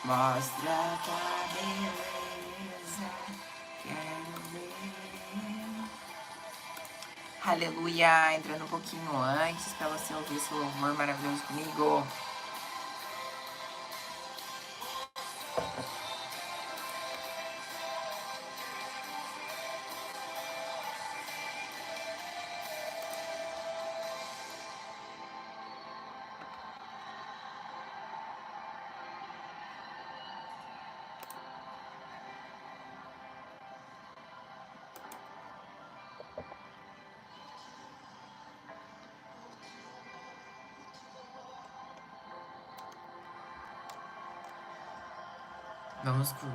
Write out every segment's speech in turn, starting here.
Mostra tua beleza, quero ver. Aleluia, entrando um pouquinho antes pra você ouvir esse louvor maravilhoso comigo.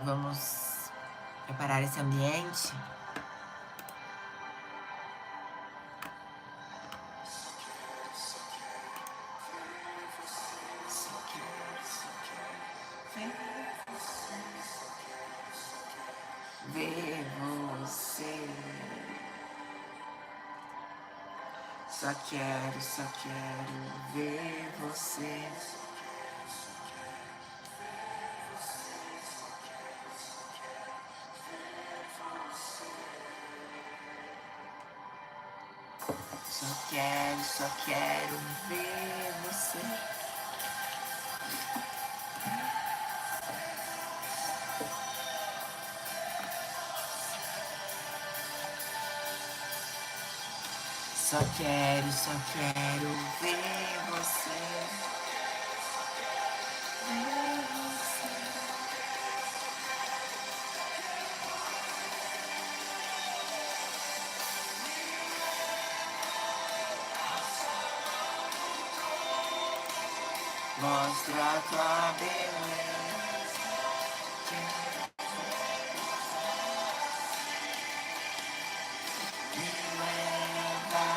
Vamos preparar esse ambiente. Ver você. Só quero ver você. Só quero ver você. Só quero ver você. Ver você. Mostra tua beleza. Me leva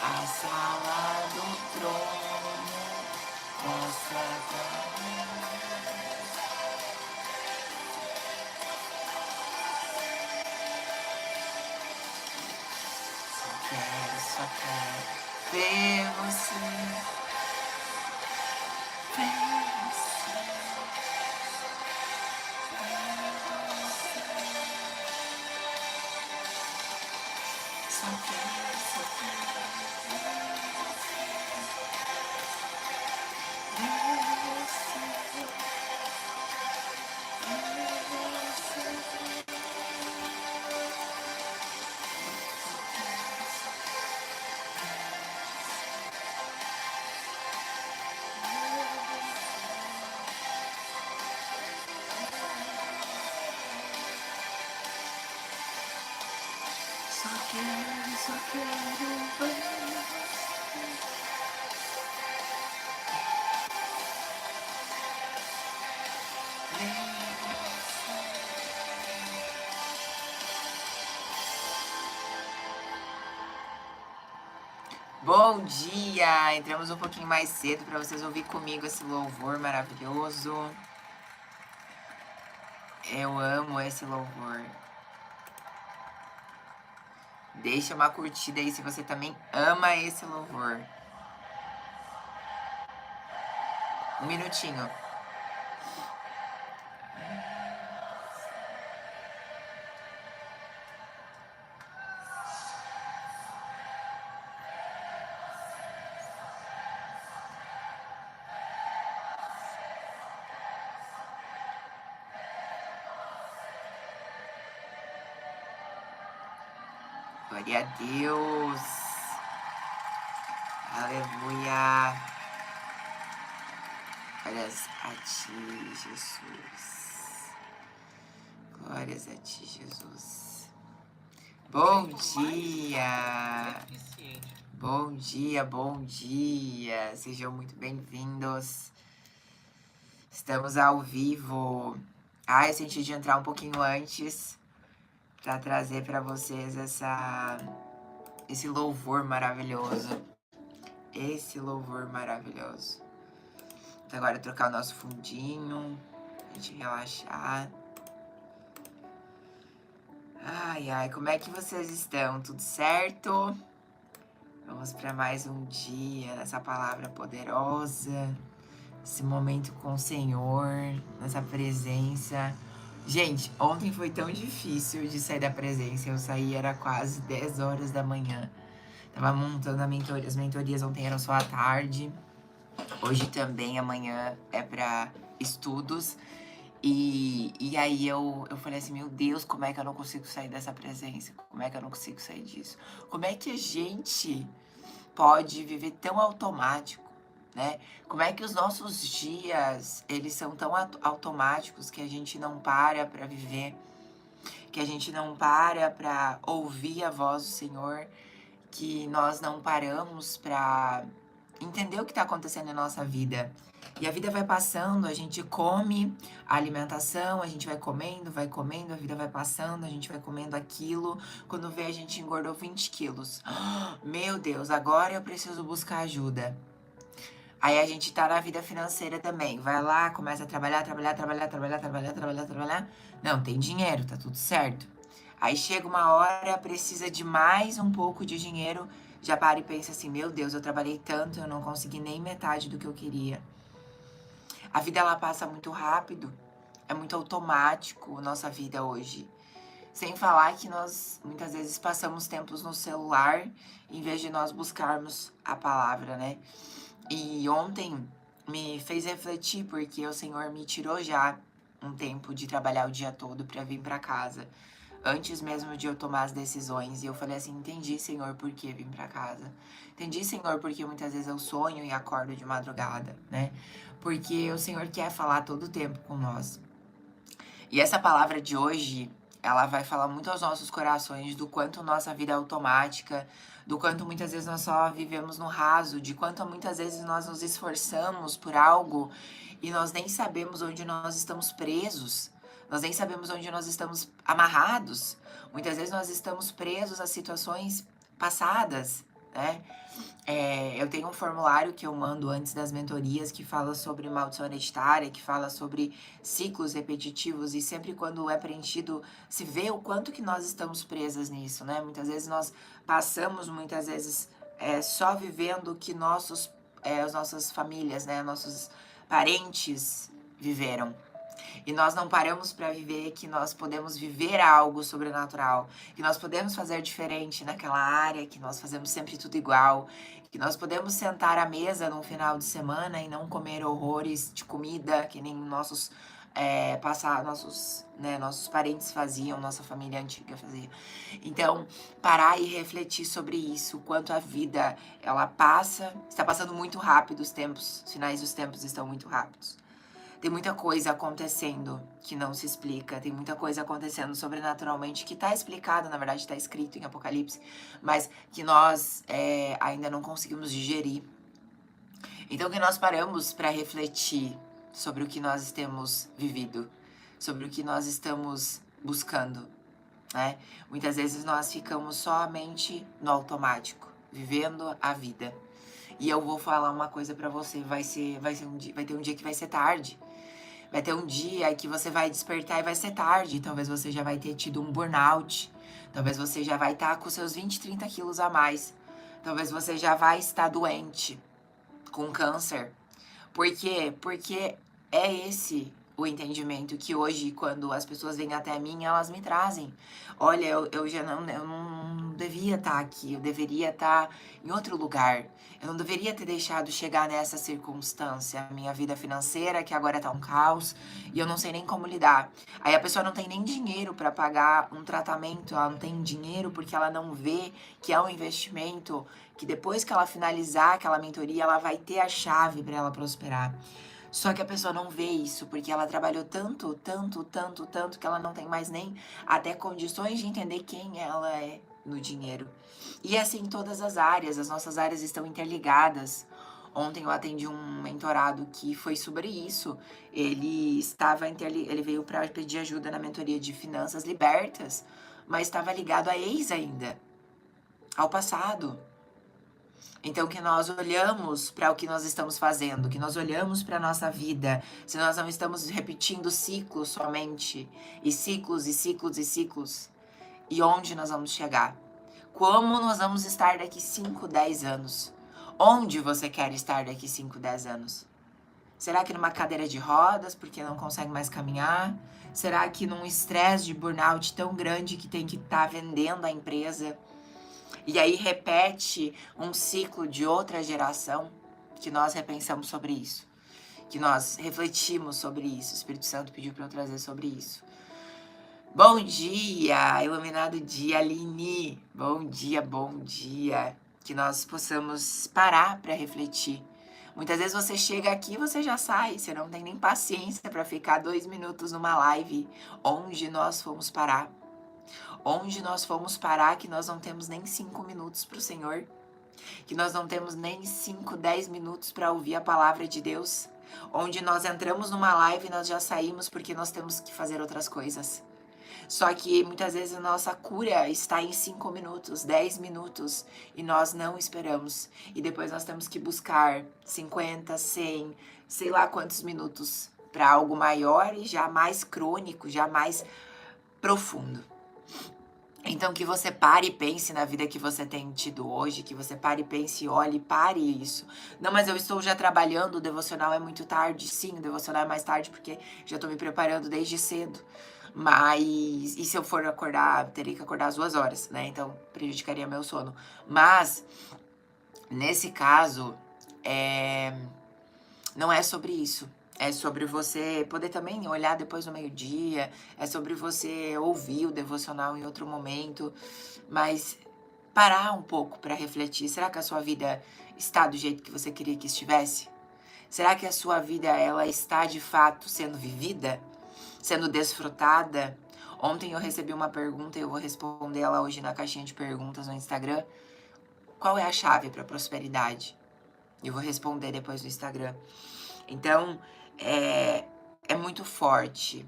à sala do trono. Mostra tua beleza. Só quero ver você. Ver você. Só quero ver. Bom dia! Entramos um pouquinho mais cedo para vocês ouvir comigo esse louvor maravilhoso. Eu amo esse louvor. Deixa uma curtida aí se você também ama esse louvor. Um minutinho. Glória a Deus. Aleluia. Glórias a ti, Jesus. Glórias a ti, Jesus. Bom dia. Bom dia, bom dia. Sejam muito bem-vindos. Estamos ao vivo. Eu senti de entrar um pouquinho antes para trazer para vocês esse louvor maravilhoso. Esse louvor maravilhoso. Então agora trocar o nosso fundinho. pra gente relaxar. Ai, ai, como é que vocês estão? Tudo certo? Vamos para mais um dia nessa palavra poderosa, esse momento com o Senhor, nessa presença. Gente, ontem foi tão difícil de sair da presença. Eu saí, era quase 10 horas da manhã. Tava montando as mentorias ontem eram só à tarde. Hoje também, amanhã é para estudos. E aí eu falei assim, meu Deus, como é que eu não consigo sair dessa presença? Como é que eu não consigo sair disso? Como é que a gente pode viver tão automático, né? Como é que os nossos dias, eles são tão automáticos que a gente não para viver, que a gente não para ouvir a voz do Senhor, que nós não paramos para entender o que está acontecendo em nossa vida. E a vida vai passando, a gente come a alimentação, a gente vai comendo, a vida vai passando, a gente vai comendo aquilo. Quando vê, a gente engordou 20 quilos. Meu Deus, agora eu preciso buscar ajuda. Aí a gente tá na vida financeira também. Vai lá, começa a trabalhar. Não, tem dinheiro, tá tudo certo. Aí chega uma hora, precisa de mais um pouco de dinheiro, já para e pensa assim, meu Deus, eu trabalhei tanto, eu não consegui nem metade do que eu queria. A vida, ela passa muito rápido, é muito automático a nossa vida hoje. Sem falar que nós, muitas vezes, passamos tempos no celular, em vez de nós buscarmos a palavra, né? E ontem me fez refletir, porque o Senhor me tirou já um tempo de trabalhar o dia todo para vir para casa, antes mesmo de eu tomar as decisões. E eu falei assim, entendi, Senhor, por que vim para casa. Entendi, Senhor, porque muitas vezes eu sonho e acordo de madrugada, né? Porque o Senhor quer falar todo o tempo com nós. E essa palavra de hoje, ela vai falar muito aos nossos corações do quanto nossa vida é automática, do quanto muitas vezes nós só vivemos no raso, de quanto muitas vezes nós nos esforçamos por algo e nós nem sabemos onde nós estamos presos, nós nem sabemos onde nós estamos amarrados. Muitas vezes nós estamos presos a situações passadas, né? Eu tenho um formulário que eu mando antes das mentorias que fala sobre maldição hereditária, que fala sobre ciclos repetitivos, e sempre quando é preenchido se vê o quanto que nós estamos presas nisso, né? Muitas vezes nós passamos, só vivendo o que as nossas famílias, né? Nossos parentes viveram. E nós não paramos para viver que nós podemos viver algo sobrenatural, que nós podemos fazer diferente naquela área, que nós fazemos sempre tudo igual, que nós podemos sentar à mesa num final de semana e não comer horrores de comida que nem nossos parentes faziam, nossa família antiga fazia. Então, parar e refletir sobre isso, quanto a vida ela está passando muito rápido os finais dos tempos estão muito rápidos. Tem muita coisa acontecendo que não se explica. Tem muita coisa acontecendo sobrenaturalmente que está explicado, na verdade está escrito em Apocalipse, mas que nós ainda não conseguimos digerir. Então que nós paramos para refletir sobre o que nós temos vivido, sobre o que nós estamos buscando, né? Muitas vezes nós ficamos somente no automático, vivendo a vida. E eu vou falar uma coisa para você, vai ter um dia que vai ser tarde. Vai ter um dia que você vai despertar e vai ser tarde. Talvez você já vai ter tido um burnout. Talvez você já vai estar com seus 20, 30 quilos a mais. Talvez você já vai estar doente, com câncer. Por quê? Porque é esse o entendimento que hoje, quando as pessoas vêm até mim, elas me trazem. Olha, eu não devia estar aqui, eu deveria estar em outro lugar. Eu não deveria ter deixado chegar nessa circunstância. A minha vida financeira, que agora tá um caos, e eu não sei nem como lidar. Aí a pessoa não tem nem dinheiro para pagar um tratamento, ela não tem dinheiro porque ela não vê que é um investimento, que depois que ela finalizar aquela mentoria, ela vai ter a chave para ela prosperar. Só que a pessoa não vê isso, porque ela trabalhou tanto, que ela não tem mais nem até condições de entender quem ela é no dinheiro. E assim em todas as áreas, as nossas áreas estão interligadas. Ontem eu atendi um mentorado que foi sobre isso. Ele veio para pedir ajuda na mentoria de finanças libertas, mas estava ligado a ex ainda, ao passado. Então, que nós olhamos para o que nós estamos fazendo, que nós olhamos para a nossa vida, se nós não estamos repetindo ciclos somente, e ciclos, e ciclos, e ciclos, e onde nós vamos chegar? Como nós vamos estar daqui 5, 10 anos? Onde você quer estar daqui 5, 10 anos? Será que numa cadeira de rodas, porque não consegue mais caminhar? Será que num estresse de burnout tão grande que tem que estar vendendo a empresa? E aí repete um ciclo de outra geração? Que nós repensamos sobre isso. Que nós refletimos sobre isso. O Espírito Santo pediu para eu trazer sobre isso. Bom dia, iluminado dia, Aline. Bom dia, bom dia. Que nós possamos parar para refletir. Muitas vezes você chega aqui e você já sai, você não tem nem paciência para ficar 2 minutos numa live. Onde nós fomos parar? Onde nós fomos parar que nós não temos nem 5 minutos para o Senhor? Que nós não temos nem 5, 10 minutos para ouvir a palavra de Deus? Onde nós entramos numa live e nós já saímos porque nós temos que fazer outras coisas? Só que muitas vezes a nossa cura está em 5 minutos, 10 minutos e nós não esperamos. E depois nós temos que buscar 50, 100, sei lá quantos minutos para algo maior e já mais crônico, já mais profundo. Então que você pare e pense na vida que você tem tido hoje, que você pare e pense, olhe, pare isso. Não, mas eu estou já trabalhando, o devocional é muito tarde. Sim, o devocional é mais tarde porque já estou me preparando desde cedo. Mas, e se eu for acordar, teria que acordar às 2 horas, né? Então, prejudicaria meu sono. Mas, nesse caso, não é sobre isso. É sobre você poder também olhar depois no meio-dia. É sobre você ouvir o devocional em outro momento. Mas parar um pouco para refletir. Será que a sua vida está do jeito que você queria que estivesse? Será que a sua vida ela está de fato sendo vivida? Sendo desfrutada? Ontem eu recebi uma pergunta e eu vou responder ela hoje na caixinha de perguntas no Instagram. Qual é a chave para a prosperidade? Eu vou responder depois no Instagram. Então, é muito forte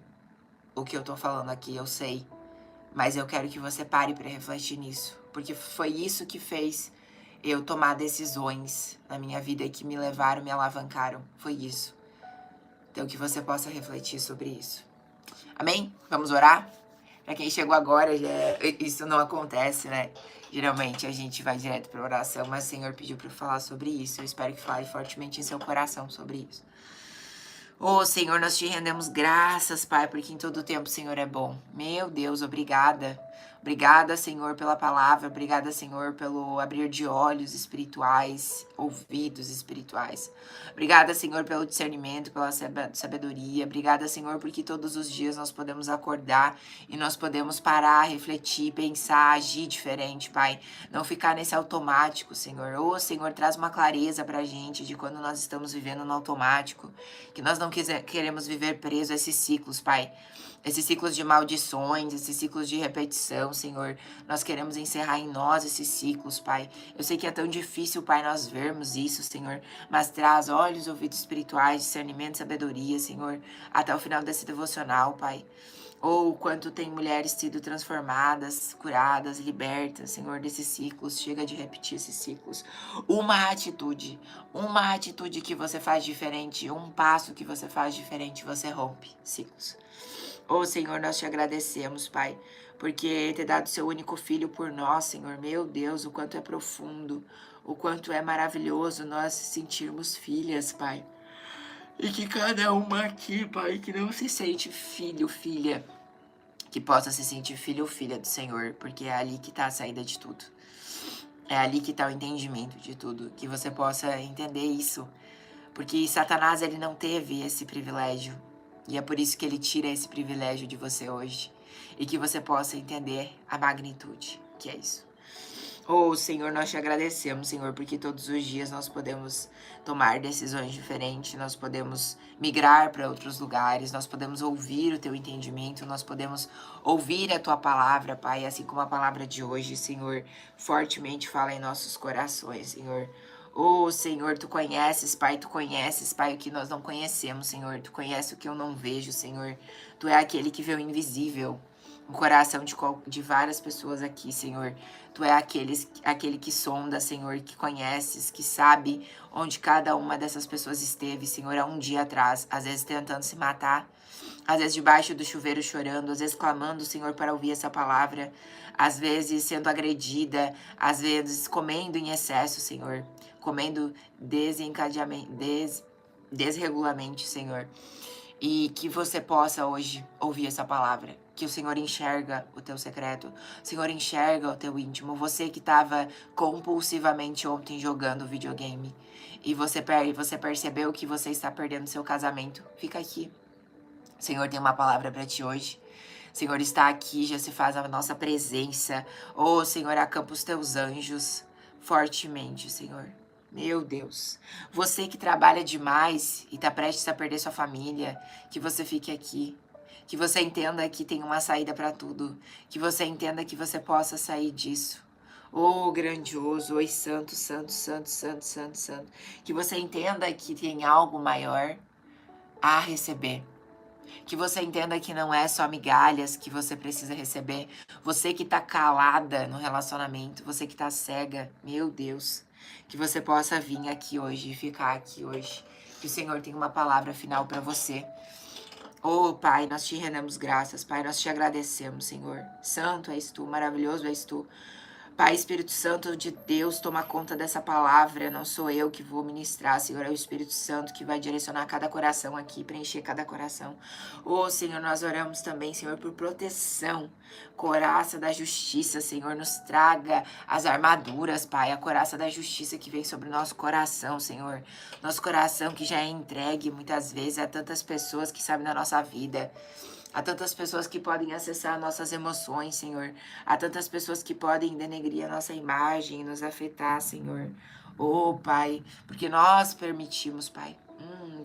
o que eu tô falando aqui, eu sei. Mas eu quero que você pare para refletir nisso. Porque foi isso que fez eu tomar decisões na minha vida e que me levaram, me alavancaram. Foi isso. Então, que você possa refletir sobre isso. Amém? Vamos orar? Pra quem chegou agora, isso não acontece, né? Geralmente a gente vai direto pra oração, mas o Senhor pediu pra eu falar sobre isso. Eu espero que fale fortemente em seu coração sobre isso. Ô, Senhor, nós te rendemos graças, Pai, porque em todo tempo o Senhor é bom. Meu Deus, obrigada. Obrigada, Senhor, pela palavra. Obrigada, Senhor, pelo abrir de olhos espirituais, ouvidos espirituais. Obrigada, Senhor, pelo discernimento, pela sabedoria. Obrigada, Senhor, porque todos os dias nós podemos acordar e nós podemos parar, refletir, pensar, agir diferente, Pai. Não ficar nesse automático, Senhor. Ô, Senhor, traz uma clareza pra gente de quando nós estamos vivendo no automático. Que nós não queremos viver preso a esses ciclos, Pai. Esses ciclos de maldições, esses ciclos de repetição, Senhor. Nós queremos encerrar em nós esses ciclos, Pai. Eu sei que é tão difícil, Pai, nós vermos isso, Senhor. Mas traz olhos, ouvidos espirituais, discernimento, sabedoria, Senhor. Até o final desse devocional, Pai. Ou quanto tem mulheres sido transformadas, curadas, libertas, Senhor, desses ciclos. Chega de repetir esses ciclos. Uma atitude que você faz diferente, um passo que você faz diferente, você rompe ciclos. Ô, Senhor, nós te agradecemos, Pai, porque ter dado seu único filho por nós, Senhor. Meu Deus, o quanto é profundo, o quanto é maravilhoso nós sentirmos filhas, Pai. E que cada uma aqui, Pai, que não se sente filho, filha, que possa se sentir filho ou filha do Senhor, porque é ali que tá a saída de tudo. É ali que tá o entendimento de tudo, que você possa entender isso, porque Satanás, ele não teve esse privilégio, e é por isso que ele tira esse privilégio de você hoje, e que você possa entender a magnitude que é isso. Oh, Senhor, nós te agradecemos, Senhor, porque todos os dias nós podemos tomar decisões diferentes, nós podemos migrar para outros lugares, nós podemos ouvir o teu entendimento, nós podemos ouvir a tua palavra, Pai, assim como a palavra de hoje, Senhor, fortemente fala em nossos corações, Senhor. Oh, Senhor, tu conheces, Pai, o que nós não conhecemos, Senhor. Tu conheces o que eu não vejo, Senhor. Tu é aquele que vê o invisível. o coração de várias pessoas aqui, Senhor. Tu é aquele que sonda, Senhor, que conheces, que sabe onde cada uma dessas pessoas esteve, Senhor, há um dia atrás, às vezes tentando se matar, às vezes debaixo do chuveiro chorando, às vezes clamando, Senhor, para ouvir essa palavra, às vezes sendo agredida, às vezes comendo em excesso, Senhor, comendo desreguladamente, Senhor. E que você possa hoje ouvir essa palavra. Que o Senhor enxerga o teu secreto. O Senhor enxerga o teu íntimo. Você que estava compulsivamente ontem jogando videogame. E você percebeu que você está perdendo seu casamento. Fica aqui. O Senhor tem uma palavra para ti hoje. O Senhor está aqui, já se faz a nossa presença. Oh, Senhor, acampa os teus anjos fortemente, Senhor. Meu Deus, você que trabalha demais e tá prestes a perder sua família, que você fique aqui. Que você entenda que tem uma saída para tudo. Que você entenda que você possa sair disso. Oh, grandioso, oi, santo, santo, santo, santo, santo, santo. Que você entenda que tem algo maior a receber. Que você entenda que não é só migalhas que você precisa receber. Você que tá calada no relacionamento, você que tá cega, meu Deus. Que você possa vir aqui hoje e ficar aqui hoje. Que o Senhor tem uma palavra final para você. Oh, Pai, nós te rendemos graças, Pai, nós te agradecemos, Senhor. Santo és tu, maravilhoso és tu. Pai, Espírito Santo de Deus, toma conta dessa palavra. Não sou eu que vou ministrar, Senhor. É o Espírito Santo que vai direcionar cada coração aqui, preencher cada coração. Oh, Senhor, nós oramos também, Senhor, por proteção. Coraça da justiça, Senhor, nos traga as armaduras, Pai. A coraça da justiça que vem sobre o nosso coração, Senhor. Nosso coração que já é entregue muitas vezes a tantas pessoas que sabem da nossa vida. Há tantas pessoas que podem acessar nossas emoções, Senhor. Há tantas pessoas que podem denegrir a nossa imagem e nos afetar, Senhor. Oh, Pai, porque nós permitimos, Pai.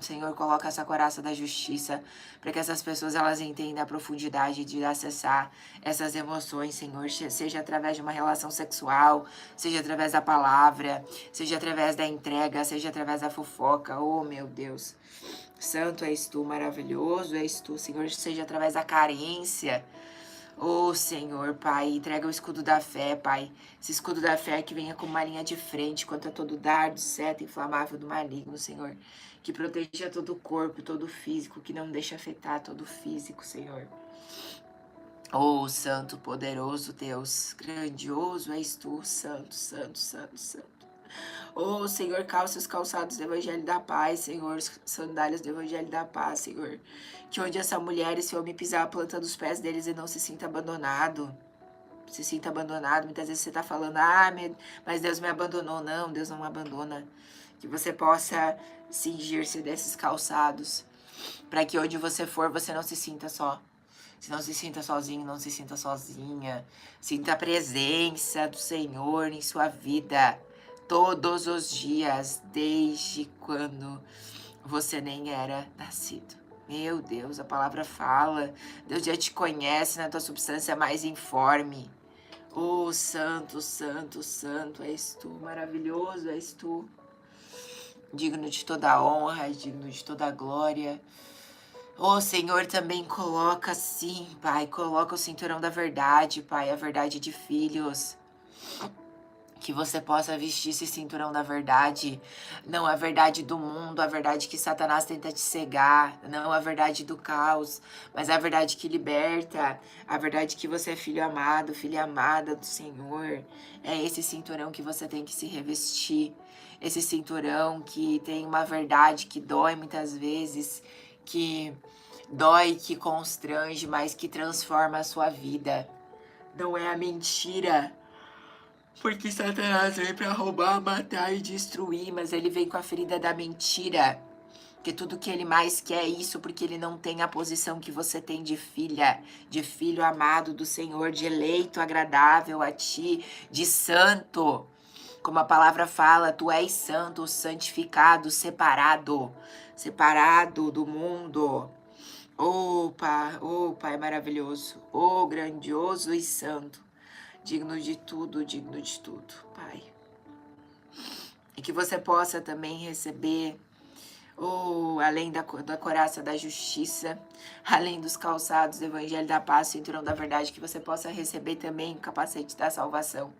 Senhor, coloca essa coraça da justiça para que essas pessoas elas entendam a profundidade de acessar essas emoções, Senhor. Seja através de uma relação sexual, seja através da palavra, seja através da entrega, seja através da fofoca. Oh, meu Deus. Santo és tu, maravilhoso és tu, Senhor, seja através da carência. Oh, Senhor, Pai, entrega o escudo da fé, Pai. Esse escudo da fé que venha com uma linha de frente contra todo dardo, seta inflamável do maligno, Senhor. Que proteja todo o corpo, todo o físico, que não deixe afetar todo o físico, Senhor. Oh, Santo, poderoso Deus, grandioso és tu, Santo, Santo, Santo, Santo. Oh, Senhor, calça os calçados do Evangelho da Paz, Senhor, sandálias do Evangelho da Paz, Senhor. Que onde essa mulher, esse homem pisar a planta dos pés deles e não se sinta abandonado. Se sinta abandonado. Muitas vezes você tá falando, mas Deus me abandonou. Não, Deus não abandona. Que você possa cingir-se desses calçados. Para que onde você for, você não se sinta só. Se não se sinta sozinho, não se sinta sozinha. Sinta a presença do Senhor em sua vida. Todos os dias, desde quando você nem era nascido. Meu Deus, a palavra fala. Deus já te conhece na tua substância mais informe. Oh, santo, santo, santo és tu, maravilhoso és tu. Digno de toda honra, digno de toda glória. Oh, Senhor, também coloca sim, Pai, coloca o cinturão da verdade, Pai, a verdade de filhos. Que você possa vestir esse cinturão da verdade. Não a verdade do mundo, a verdade que Satanás tenta te cegar. Não a verdade do caos, mas a verdade que liberta. A verdade que você é filho amado, filha amada do Senhor. É esse cinturão que você tem que se revestir. Esse cinturão que tem uma verdade que dói muitas vezes, que dói, que constrange, mas que transforma a sua vida. Não é a mentira. Porque Satanás vem para roubar, matar e destruir, mas ele vem com a ferida da mentira. Que tudo que ele mais quer é isso, porque ele não tem a posição que você tem de filha, de filho amado do Senhor, de eleito agradável a ti, de santo. Como a palavra fala, tu és santo, santificado, separado do mundo. Oh, Pai maravilhoso, oh, grandioso e santo. Digno de tudo, Pai. E que você possa também receber, Oh, além da coraça da justiça, além dos calçados do evangelho da paz, cinturão da verdade, que você possa receber também o capacete da salvação.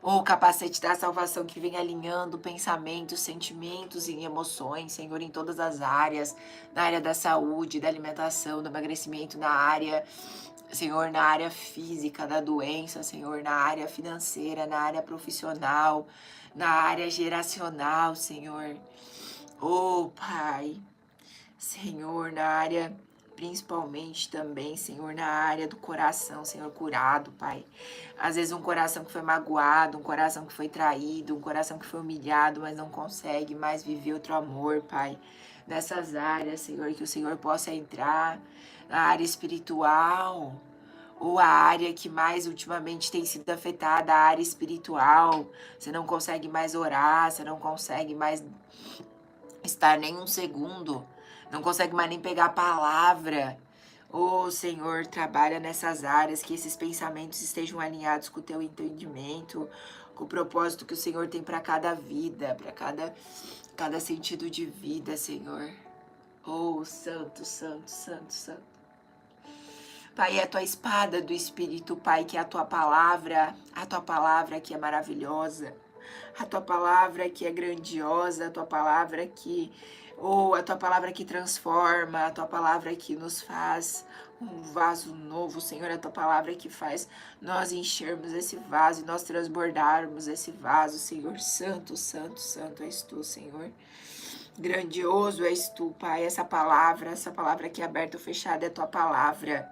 O capacete da salvação que vem alinhando pensamentos, sentimentos e emoções, Senhor, em todas as áreas, na área da saúde, da alimentação, do emagrecimento, na área, Senhor, na área física, da doença, Senhor, na área financeira, na área profissional, na área geracional, Senhor. Oh, Pai, Senhor, na área, principalmente também, Senhor, na área do coração, Senhor, curado, Pai. Às vezes um coração que foi magoado, um coração que foi traído, um coração que foi humilhado, mas não consegue mais viver outro amor, Pai. Nessas áreas, Senhor, que o Senhor possa entrar na área espiritual, ou a área que mais ultimamente tem sido afetada, a área espiritual. Você não consegue mais orar, você não consegue mais estar nem um segundo, não consegue mais nem pegar a palavra. Oh, Senhor, trabalha nessas áreas, que esses pensamentos estejam alinhados com o teu entendimento, com o propósito que o Senhor tem para cada vida, para cada sentido de vida, Senhor. Oh, Santo, Santo, Santo, Santo. Pai, é a tua espada do Espírito, Pai, que é a tua palavra que é maravilhosa, a tua palavra que é grandiosa, a tua palavra que, a tua palavra que transforma, a tua palavra que nos faz um vaso novo, Senhor, a tua palavra que faz nós enchermos esse vaso e nós transbordarmos esse vaso, Senhor. Santo, Santo, Santo és tu, Senhor. Grandioso és tu, Pai. Essa palavra que é aberta ou fechada é a tua palavra.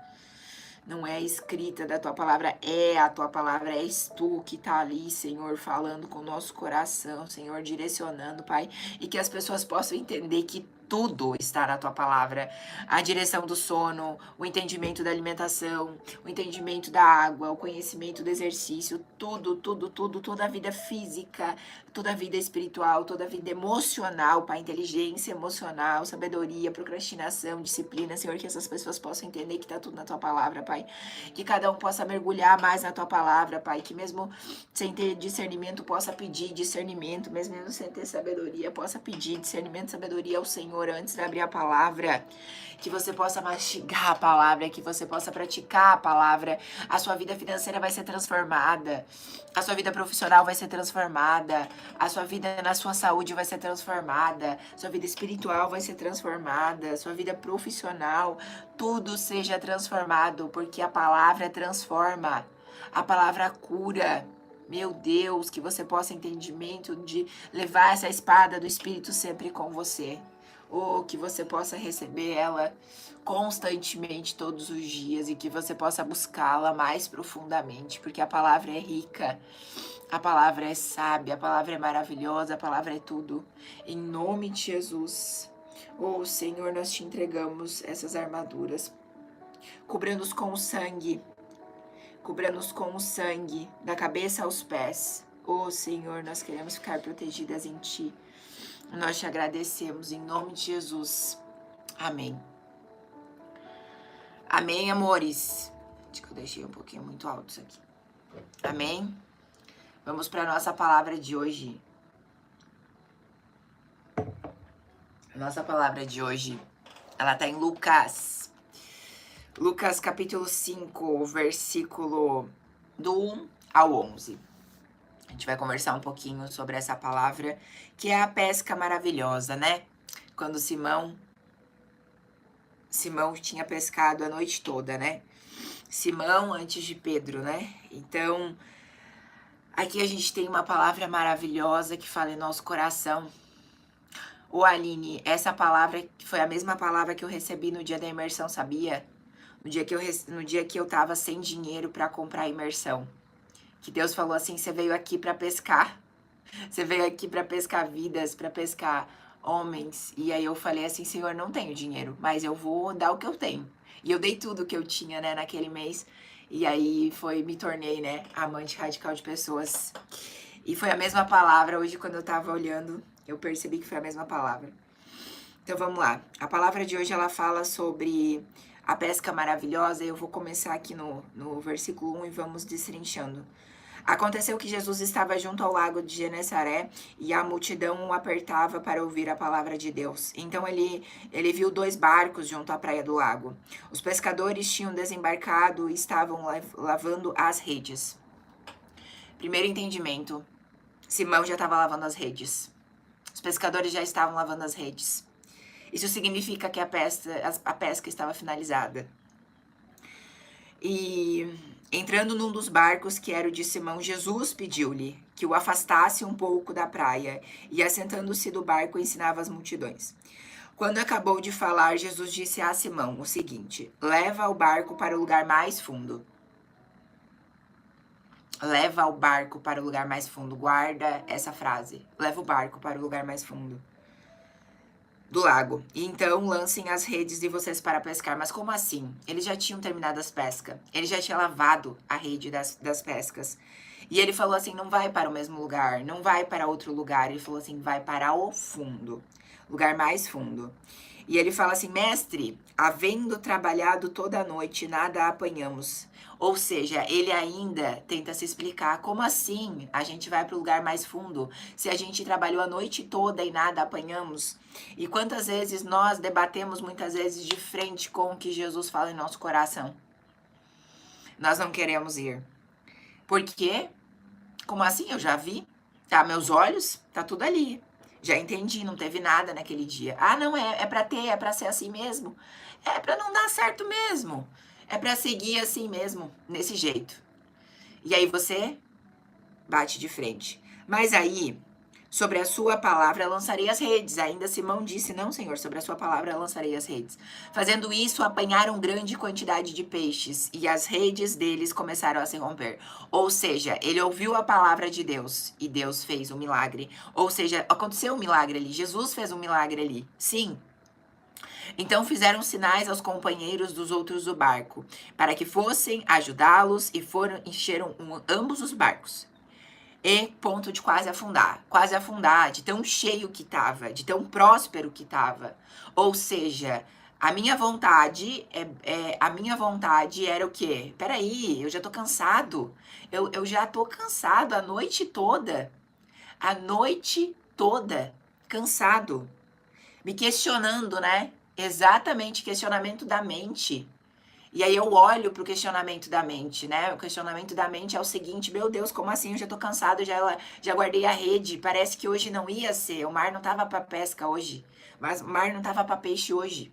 Não é escrita da tua palavra, é a tua palavra, és tu que tá ali, Senhor, falando com o nosso coração, Senhor, direcionando, Pai, e que as pessoas possam entender que tudo está na tua palavra. A direção do sono, o entendimento da alimentação, o entendimento da água, o conhecimento do exercício, tudo, tudo, tudo, toda a vida física, toda a vida espiritual, toda a vida emocional, Pai, inteligência emocional, sabedoria, procrastinação, disciplina, Senhor, que essas pessoas possam entender que tá tudo na tua palavra, Pai. Que cada um possa mergulhar mais na tua palavra, Pai, que mesmo sem ter discernimento possa pedir discernimento, mesmo sem ter sabedoria, possa pedir discernimento e sabedoria ao Senhor antes de abrir a palavra, que você possa mastigar a palavra, que você possa praticar a palavra. A sua vida financeira vai ser transformada, a sua vida profissional vai ser transformada, a sua vida na sua saúde vai ser transformada, sua vida espiritual vai ser transformada, sua vida profissional, tudo seja transformado, porque a palavra transforma, a palavra cura. Meu Deus, que você possa entendimento de levar essa espada do Espírito sempre com você. Ou que você possa receber ela constantemente todos os dias e que você possa buscá-la mais profundamente, porque a palavra é rica, a palavra é sábia, a palavra é maravilhosa, a palavra é tudo. Em nome de Jesus, oh Senhor, nós te entregamos essas armaduras. Cubra-nos com o sangue, cubra-nos com o sangue, da cabeça aos pés. Oh Senhor, nós queremos ficar protegidas em Ti. Nós te agradecemos em nome de Jesus. Amém. Amém, amores. Acho que eu deixei um pouquinho muito alto isso aqui. Amém? Vamos para a nossa palavra de hoje. A nossa palavra de hoje, ela está em Lucas. Lucas capítulo 5, versículo do 1 ao 11. A gente vai conversar um pouquinho sobre essa palavra, que é a pesca maravilhosa, né? Quando Simão tinha pescado a noite toda, né? Simão antes de Pedro, né? Então, aqui a gente tem uma palavra maravilhosa que fala em nosso coração. Ô Aline, essa palavra foi a mesma palavra que eu recebi no dia da imersão, sabia? No dia que eu tava sem dinheiro para comprar a imersão. Que Deus falou assim, você veio aqui para pescar. Você veio aqui para pescar vidas, para pescar homens. E aí eu falei assim, Senhor, não tenho dinheiro, mas eu vou dar o que eu tenho. E eu dei tudo que eu tinha, né, naquele mês. E aí me tornei, né, amante radical de pessoas. E foi a mesma palavra, hoje quando eu tava olhando, eu percebi que foi a mesma palavra. Então vamos lá. A palavra de hoje, ela fala sobre a pesca maravilhosa. Eu vou começar aqui no versículo 1 e vamos destrinchando. Aconteceu que Jesus estava junto ao lago de Genesaré e a multidão o apertava para ouvir a palavra de Deus. Então ele viu 2 barcos junto à praia do lago. Os pescadores tinham desembarcado e estavam lavando as redes. Primeiro entendimento, Simão já estava lavando as redes. Os pescadores já estavam lavando as redes. Isso significa que a pesca estava finalizada. E entrando num dos barcos, que era o de Simão, Jesus pediu-lhe que o afastasse um pouco da praia e, assentando-se do barco, ensinava as multidões. Quando acabou de falar, Jesus disse a Simão o seguinte: leva o barco para o lugar mais fundo. Leva o barco para o lugar mais fundo. Guarda essa frase. Leva o barco para o lugar mais fundo do lago. E então lancem as redes de vocês para pescar. Mas como assim? Eles já tinham terminado as pescas. Ele já tinha lavado a rede das pescas. E ele falou assim, não vai para o mesmo lugar, não vai para outro lugar. Ele falou assim, vai para o fundo, lugar mais fundo. E ele fala assim, mestre, havendo trabalhado toda a noite, nada apanhamos. Ou seja, ele ainda tenta se explicar, como assim a gente vai para o lugar mais fundo, se a gente trabalhou a noite toda e nada apanhamos? E quantas vezes nós debatemos, muitas vezes, de frente com o que Jesus fala em nosso coração? Nós não queremos ir. Por quê? Como assim? Eu já vi. Tá, meus olhos, tá tudo ali. Já entendi, não teve nada naquele dia. Ah, não, é pra ter, é pra ser assim mesmo. É pra não dar certo mesmo. É pra seguir assim mesmo, nesse jeito. E aí você bate de frente. Mas aí, sobre a sua palavra lançarei as redes. Ainda Simão disse, não, Senhor, sobre a sua palavra lançarei as redes. Fazendo isso, apanharam grande quantidade de peixes e as redes deles começaram a se romper. Ou seja, ele ouviu a palavra de Deus e Deus fez um milagre. Ou seja, aconteceu um milagre ali. Jesus fez um milagre ali. Sim. Então fizeram sinais aos companheiros dos outros do barco, para que fossem ajudá-los e encheram ambos os barcos. E ponto de quase afundar, de tão cheio que tava, de tão próspero que tava. Ou seja, a minha vontade era o quê? Peraí, eu já tô cansado. Eu já tô cansado a noite toda. A noite toda. Cansado. Me questionando, né? Exatamente, questionamento da mente. E aí eu olho pro questionamento da mente, né? O questionamento da mente é o seguinte, meu Deus, como assim? Eu já tô cansado, já guardei a rede, parece que hoje não ia ser, o mar não tava pra pesca hoje, mas o mar não tava pra peixe hoje.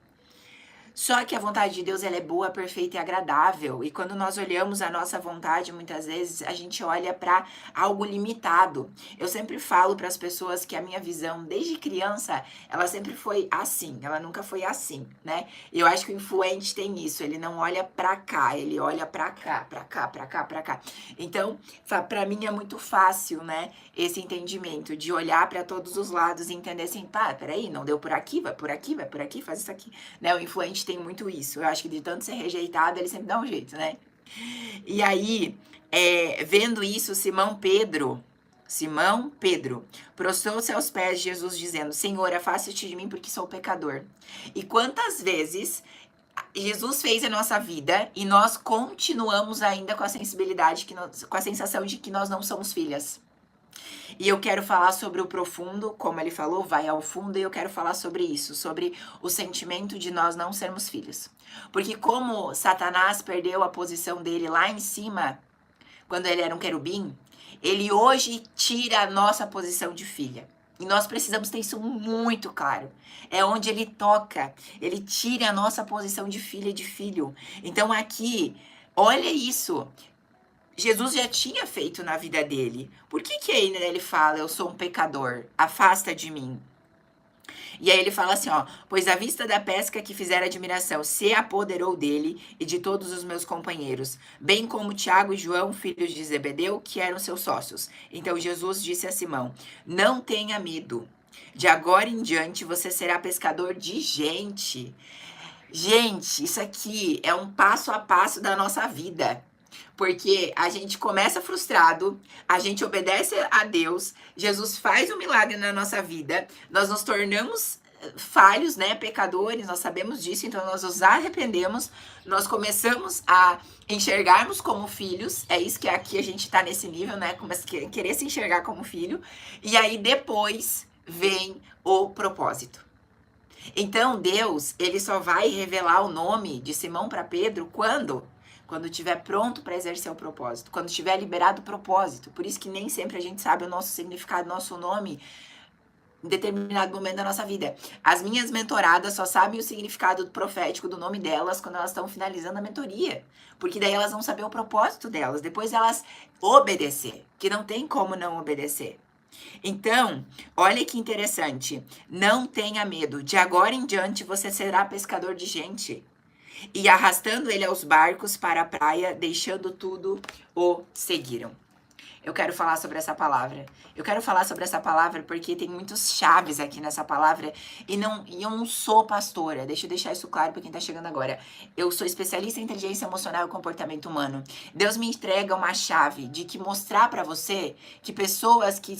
Só que a vontade de Deus, ela é boa, perfeita e agradável. E quando nós olhamos a nossa vontade, muitas vezes a gente olha para algo limitado. Eu sempre falo para as pessoas que a minha visão, desde criança, ela sempre foi assim. Ela nunca foi assim, né? E eu acho que o influente tem isso. Ele não olha para cá, ele olha para cá, para cá, para cá, para cá. Então, para mim é muito fácil, né? Esse entendimento de olhar para todos os lados e entender assim, pá, peraí, não deu por aqui, vai por aqui, vai por aqui, faz isso aqui, né? O influente tem muito isso. Eu acho que de tanto ser rejeitado, ele sempre dá um jeito, né? E aí, vendo isso, Simão Pedro, prostrou-se aos pés de Jesus, dizendo, Senhor, afaste-te de mim, porque sou pecador. E quantas vezes Jesus fez a nossa vida e nós continuamos ainda com a sensibilidade, com a sensação de que nós não somos filhas. E eu quero falar sobre o profundo, como ele falou, vai ao fundo, e eu quero falar sobre isso, sobre o sentimento de nós não sermos filhos. Porque como Satanás perdeu a posição dele lá em cima, quando ele era um querubim, ele hoje tira a nossa posição de filha. E nós precisamos ter isso muito claro. É onde ele toca, ele tira a nossa posição de filha e de filho. Então aqui, olha isso. Jesus já tinha feito na vida dele. Por que ainda ele fala, eu sou um pecador, afasta de mim? E aí ele fala assim, ó, pois à vista da pesca que fizera admiração, se apoderou dele e de todos os meus companheiros, bem como Tiago e João, filhos de Zebedeu, que eram seus sócios. Então Jesus disse a Simão, não tenha medo, de agora em diante você será pescador de gente. Gente, isso aqui é um passo a passo da nossa vida. Porque a gente começa frustrado, a gente obedece a Deus, Jesus faz um milagre na nossa vida, nós nos tornamos falhos, né, pecadores, nós sabemos disso, então nós nos arrependemos, nós começamos a enxergarmos como filhos, é isso que aqui a gente tá nesse nível, né, começa a querer se enxergar como filho, e aí depois vem o propósito. Então Deus, ele só vai revelar o nome de Simão para Pedro quando? Quando estiver pronto para exercer o propósito, quando estiver liberado o propósito. Por isso que nem sempre a gente sabe o nosso significado, nosso nome em determinado momento da nossa vida. As minhas mentoradas só sabem o significado profético do nome delas quando elas estão finalizando a mentoria. Porque daí elas vão saber o propósito delas. Depois elas obedecer, que não tem como não obedecer. Então, olha que interessante. Não tenha medo. De agora em diante você será pescador de gente. E arrastando ele aos barcos para a praia, deixando tudo, o seguiram. Eu quero falar sobre essa palavra. Eu quero falar sobre essa palavra porque tem muitos chaves aqui nessa palavra e eu não sou pastora. Deixa eu deixar isso claro para quem tá chegando agora. Eu sou especialista em inteligência emocional e comportamento humano. Deus me entrega uma chave de que mostrar para você que pessoas que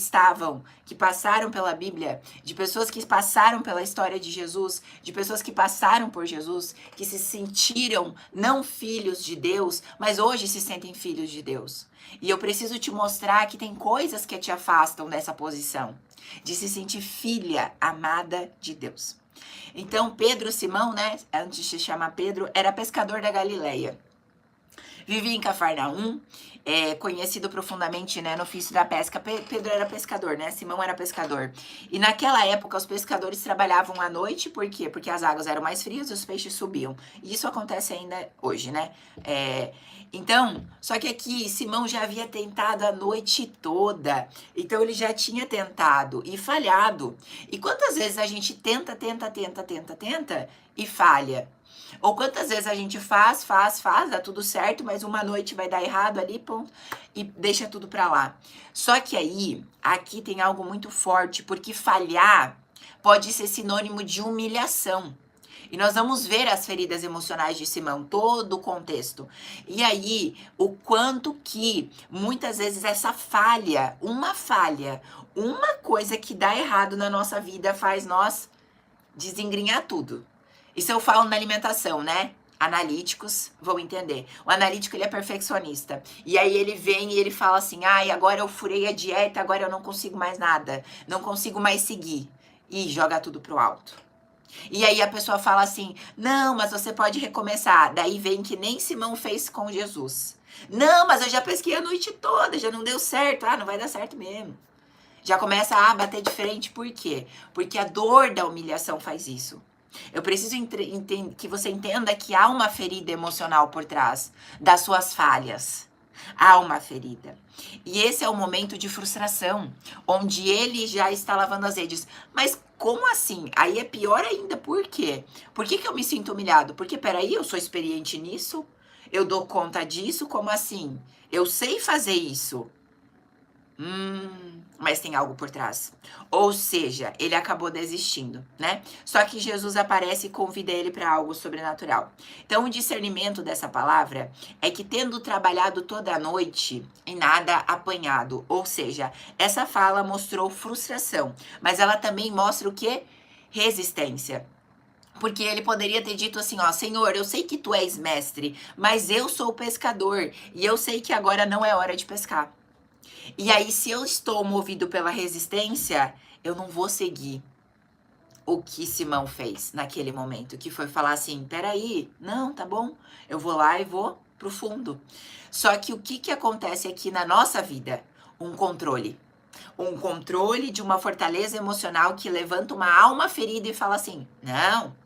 passaram pela Bíblia, de pessoas que passaram pela história de Jesus, de pessoas que passaram por Jesus, que se sentiram não filhos de Deus, mas hoje se sentem filhos de Deus. E eu preciso te mostrar que tem coisas que te afastam dessa posição, de se sentir filha amada de Deus. Então, Pedro Simão, né, antes de se chamar Pedro, era pescador da Galileia. Vivia em Cafarnaum, conhecido profundamente, né, no ofício da pesca. Pedro era pescador, né? Simão era pescador. E naquela época, os pescadores trabalhavam à noite, por quê? Porque as águas eram mais frias e os peixes subiam. E isso acontece ainda hoje, né? Então, só que aqui, Simão já havia tentado a noite toda. Então, ele já tinha tentado e falhado. E quantas vezes a gente tenta e falha? Ou quantas vezes a gente faz, dá tudo certo, mas uma noite vai dar errado ali, ponto, e deixa tudo pra lá. Só que aí, aqui tem algo muito forte, porque falhar pode ser sinônimo de humilhação. E nós vamos ver as feridas emocionais de Simão, todo o contexto. E aí, o quanto que muitas vezes essa falha, uma coisa que dá errado na nossa vida faz nós desengrinhar tudo. Isso eu falo na alimentação, né? Analíticos vão entender. O analítico, ele é perfeccionista. E aí ele vem e ele fala assim, ai, agora eu furei a dieta, agora eu não consigo mais nada. Não consigo mais seguir. E joga tudo pro alto. E aí a pessoa fala assim, não, mas você pode recomeçar. Daí vem que nem Simão fez com Jesus. Não, mas eu já pesquei a noite toda, já não deu certo. Ah, não vai dar certo mesmo. Já começa a bater de frente, por quê? Porque a dor da humilhação faz isso. Eu preciso que você entenda que há uma ferida emocional por trás das suas falhas. Há uma ferida. E esse é o momento de frustração, onde ele já está lavando as redes. Mas como assim? Aí é pior ainda, por quê? Por que eu me sinto humilhado? Porque, peraí, eu sou experiente nisso? Eu dou conta disso? Como assim? Eu sei fazer isso. Mas tem algo por trás. Ou seja, ele acabou desistindo, né? Só que Jesus aparece e convida ele para algo sobrenatural. Então, o discernimento dessa palavra é que, tendo trabalhado toda a noite e nada apanhado, ou seja, essa fala mostrou frustração, mas ela também mostra o quê? Resistência. Porque ele poderia ter dito assim, ó, Senhor, eu sei que tu és mestre, mas eu sou pescador e eu sei que agora não é hora de pescar. E aí, se eu estou movido pela resistência, eu não vou seguir o que Simão fez naquele momento, que foi falar assim, peraí, não, tá bom, eu vou lá e vou pro fundo. Só que o que acontece aqui na nossa vida? Um controle. Um controle de uma fortaleza emocional que levanta uma alma ferida e fala assim, não,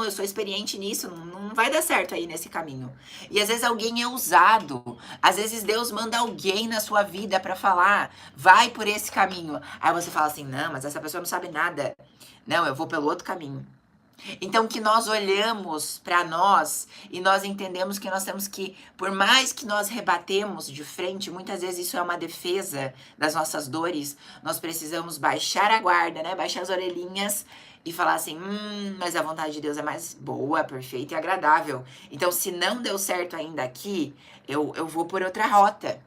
eu sou experiente nisso, não vai dar certo aí nesse caminho. E às vezes alguém é usado, às vezes Deus manda alguém na sua vida pra falar, vai por esse caminho. Aí você fala assim, não, mas essa pessoa não sabe nada. Não, eu vou pelo outro caminho. Então que nós olhamos pra nós e nós entendemos que nós temos que, por mais que nós rebatemos de frente, muitas vezes isso é uma defesa das nossas dores, nós precisamos baixar a guarda, né? Baixar as orelhinhas e falar assim, mas a vontade de Deus é mais boa, perfeita e agradável. Então, se não deu certo ainda aqui, eu vou por outra rota.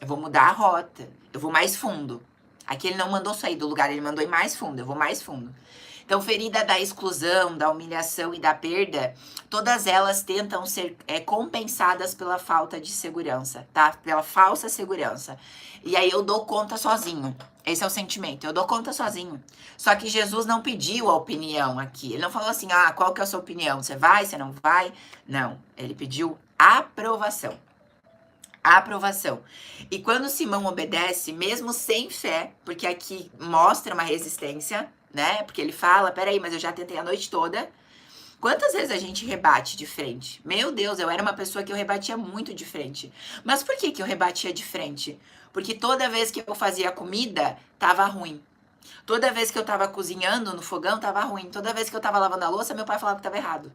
Eu vou mudar a rota. Eu vou mais fundo. Aqui ele não mandou sair do lugar, ele mandou ir mais fundo. Eu vou mais fundo. Então, ferida da exclusão, da humilhação e da perda, todas elas tentam ser compensadas pela falta de segurança, tá? Pela falsa segurança. E aí eu dou conta sozinho. Esse é o sentimento, eu dou conta sozinho. Só que Jesus não pediu a opinião aqui. Ele não falou assim, qual que é a sua opinião? Você vai, você não vai? Não, ele pediu aprovação. Aprovação. E quando Simão obedece, mesmo sem fé, porque aqui mostra uma resistência, né? Porque ele fala, peraí, mas eu já tentei a noite toda. Quantas vezes a gente rebate de frente? Meu Deus, eu era uma pessoa que eu rebatia muito de frente. Mas por que eu rebatia de frente? Porque toda vez que eu fazia comida, tava ruim. Toda vez que eu tava cozinhando no fogão, tava ruim. Toda vez que eu tava lavando a louça, meu pai falava que tava errado.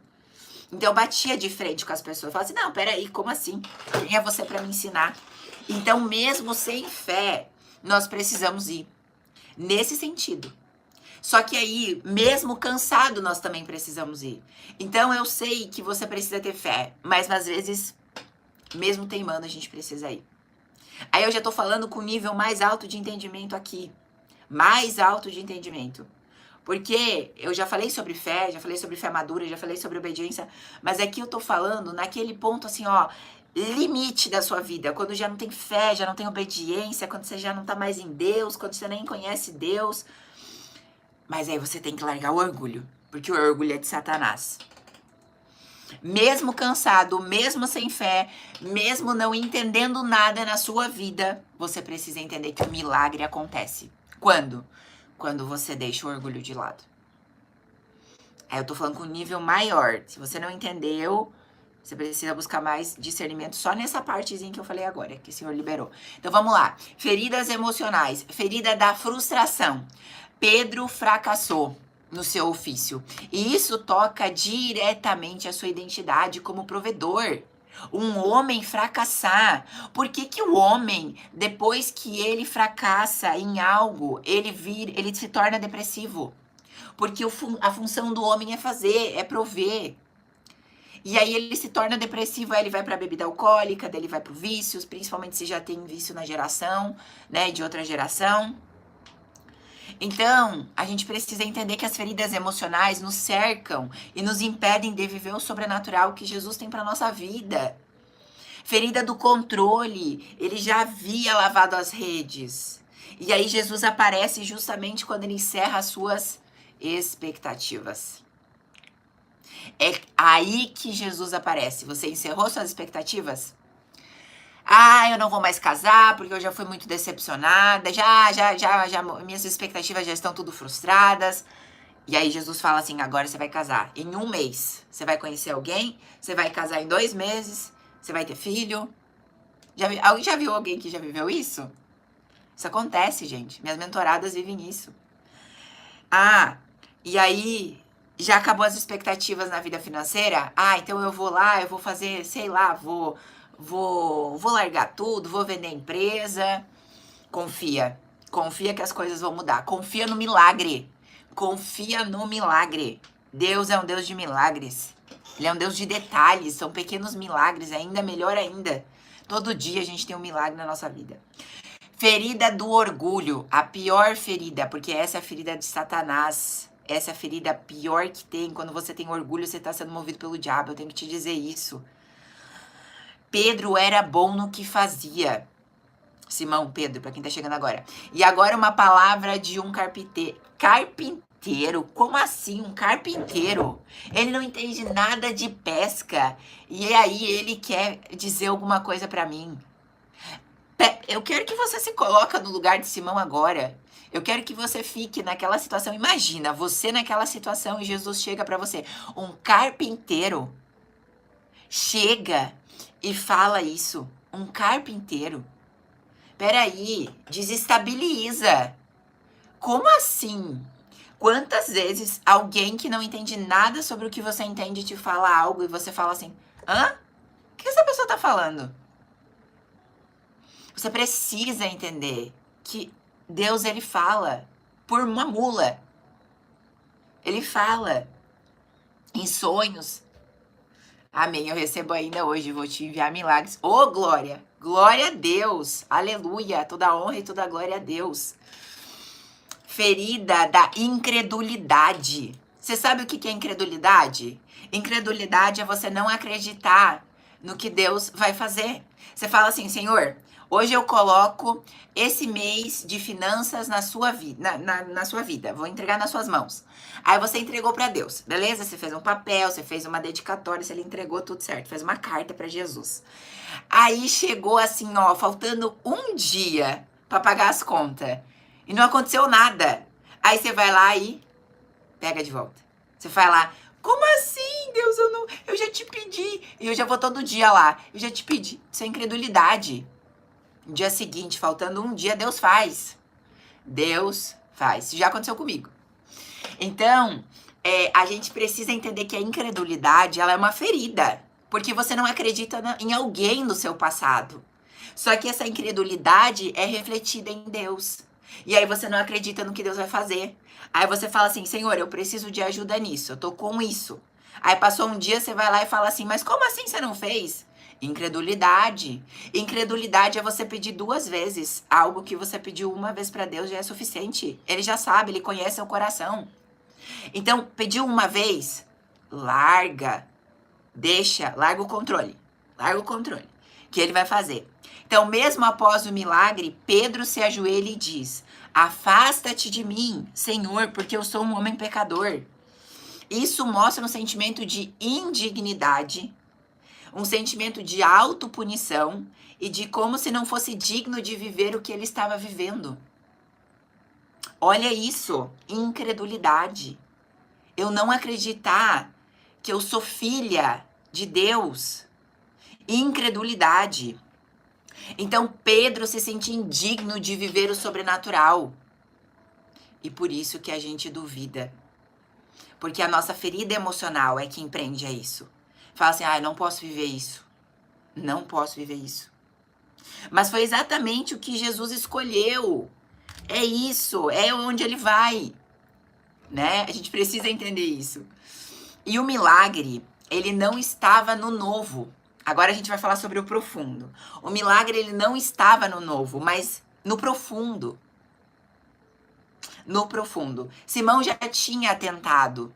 Então eu batia de frente com as pessoas. Eu falava assim, não, peraí, como assim? Quem é você para me ensinar? Então, mesmo sem fé, nós precisamos ir nesse sentido. Só que aí, mesmo cansado, nós também precisamos ir. Então, eu sei que você precisa ter fé, mas às vezes, mesmo teimando, a gente precisa ir. Aí eu já tô falando com o nível mais alto de entendimento aqui. Mais alto de entendimento. Porque eu já falei sobre fé madura, já falei sobre obediência, mas aqui eu tô falando naquele ponto assim, limite da sua vida, quando já não tem fé, já não tem obediência, quando você já não tá mais em Deus, quando você nem conhece Deus. Mas aí você tem que largar o orgulho, porque o orgulho é de Satanás. Mesmo cansado, mesmo sem fé, mesmo não entendendo nada na sua vida, você precisa entender que o milagre acontece. Quando? Quando você deixa o orgulho de lado. Aí eu tô falando com um nível maior. Se você não entendeu, você precisa buscar mais discernimento só nessa partezinha que eu falei agora, que o Senhor liberou. Então vamos lá. Feridas emocionais. Ferida da frustração. Pedro fracassou no seu ofício. E isso toca diretamente a sua identidade como provedor. Um homem fracassar. Por que o homem, depois que ele fracassa em algo, ele se torna depressivo? Porque a função do homem é fazer, é prover. E aí ele se torna depressivo, aí ele vai para a bebida alcoólica, daí ele vai para vícios, principalmente se já tem vício na geração, né, de outra geração. Então, a gente precisa entender que as feridas emocionais nos cercam e nos impedem de viver o sobrenatural que Jesus tem para nossa vida. Ferida do controle, ele já havia lavado as redes. E aí Jesus aparece justamente quando ele encerra as suas expectativas. É aí que Jesus aparece. Você encerrou suas expectativas? Eu não vou mais casar porque eu já fui muito decepcionada. Minhas expectativas já estão tudo frustradas. E aí Jesus fala assim, agora você vai casar. Em 1 mês, você vai conhecer alguém, você vai casar em 2 meses, você vai ter filho. Alguém já viu alguém que já viveu isso? Isso acontece, gente. Minhas mentoradas vivem isso. E aí já acabou as expectativas na vida financeira? Então eu vou lá, eu vou fazer, sei lá, vou largar tudo, vou vender a empresa. Confia. Confia que as coisas vão mudar. Confia no milagre. Confia no milagre. Deus é um Deus de milagres. Ele é um Deus de detalhes. São pequenos milagres, ainda melhor ainda. Todo dia a gente tem um milagre na nossa vida. Ferida do orgulho. A pior ferida, porque essa é a ferida de Satanás. Essa é a ferida pior que tem. Quando você tem orgulho, você está sendo movido pelo diabo. Eu tenho que te dizer isso. Pedro era bom no que fazia. Simão, Pedro, para quem tá chegando agora. E agora uma palavra de um carpinteiro. Carpinteiro? Como assim um carpinteiro? Ele não entende nada de pesca. E aí ele quer dizer alguma coisa para mim. Eu quero que você se coloque no lugar de Simão agora. Eu quero que você fique naquela situação. Imagina, você naquela situação e Jesus chega para você. Um carpinteiro chega e fala isso. Um carpinteiro. Peraí, desestabiliza. Como assim? Quantas vezes alguém que não entende nada sobre o que você entende te fala algo e você fala assim, o que essa pessoa tá falando? Você precisa entender que Deus, ele fala por uma mula. Ele fala em sonhos. Amém, eu recebo ainda hoje, vou te enviar milagres. Ô, glória! Glória a Deus! Aleluia! Toda honra e toda glória a Deus. ferida da incredulidade. Você sabe o que é incredulidade? Incredulidade é você não acreditar no que Deus vai fazer. Você fala assim, Senhor, hoje eu coloco esse mês de finanças na sua vida, na sua vida. Vou entregar nas suas mãos. Aí você entregou para Deus, beleza? Você fez um papel, você fez uma dedicatória, você entregou tudo certo, fez uma carta para Jesus. Aí chegou assim, ó, faltando um dia para pagar as contas. E não aconteceu nada. Aí você vai lá e pega de volta. Você vai lá, como assim, Deus? Eu já te pedi. E eu já vou todo dia lá. Eu já te pedi. Isso é incredulidade. No dia seguinte, faltando um dia, Deus faz. Deus faz. Isso já aconteceu comigo. Então, a gente precisa entender que a incredulidade, ela é uma ferida. Porque você não acredita em alguém no seu passado. Só que essa incredulidade é refletida em Deus. E aí você não acredita no que Deus vai fazer. Aí você fala assim, Senhor, eu preciso de ajuda nisso, eu tô com isso. Aí passou um dia, você vai lá e fala assim, mas como assim você não fez? Incredulidade. Incredulidade é você pedir 2 vezes. Algo que você pediu uma vez pra Deus já é suficiente. Ele já sabe, ele conhece seu coração. Então, pediu uma vez, larga. Larga o controle. Larga o controle. Que ele vai fazer. Então, mesmo após o milagre, Pedro se ajoelha e diz, afasta-te de mim, Senhor, porque eu sou um homem pecador. Isso mostra um sentimento de indignidade, um sentimento de autopunição e de como se não fosse digno de viver o que ele estava vivendo. Olha isso, incredulidade. Eu não acreditar que eu sou filha de Deus. Incredulidade. Então Pedro se sentia indigno de viver o sobrenatural. E por isso que a gente duvida. Porque a nossa ferida emocional é que empreende a isso. Fala assim, eu não posso viver isso. Não posso viver isso. Mas foi exatamente o que Jesus escolheu. É isso, é onde ele vai. Né? A gente precisa entender isso. E o milagre, ele não estava no novo. Agora a gente vai falar sobre o profundo. O milagre, ele não estava no novo, mas no profundo. No profundo. Simão já tinha tentado.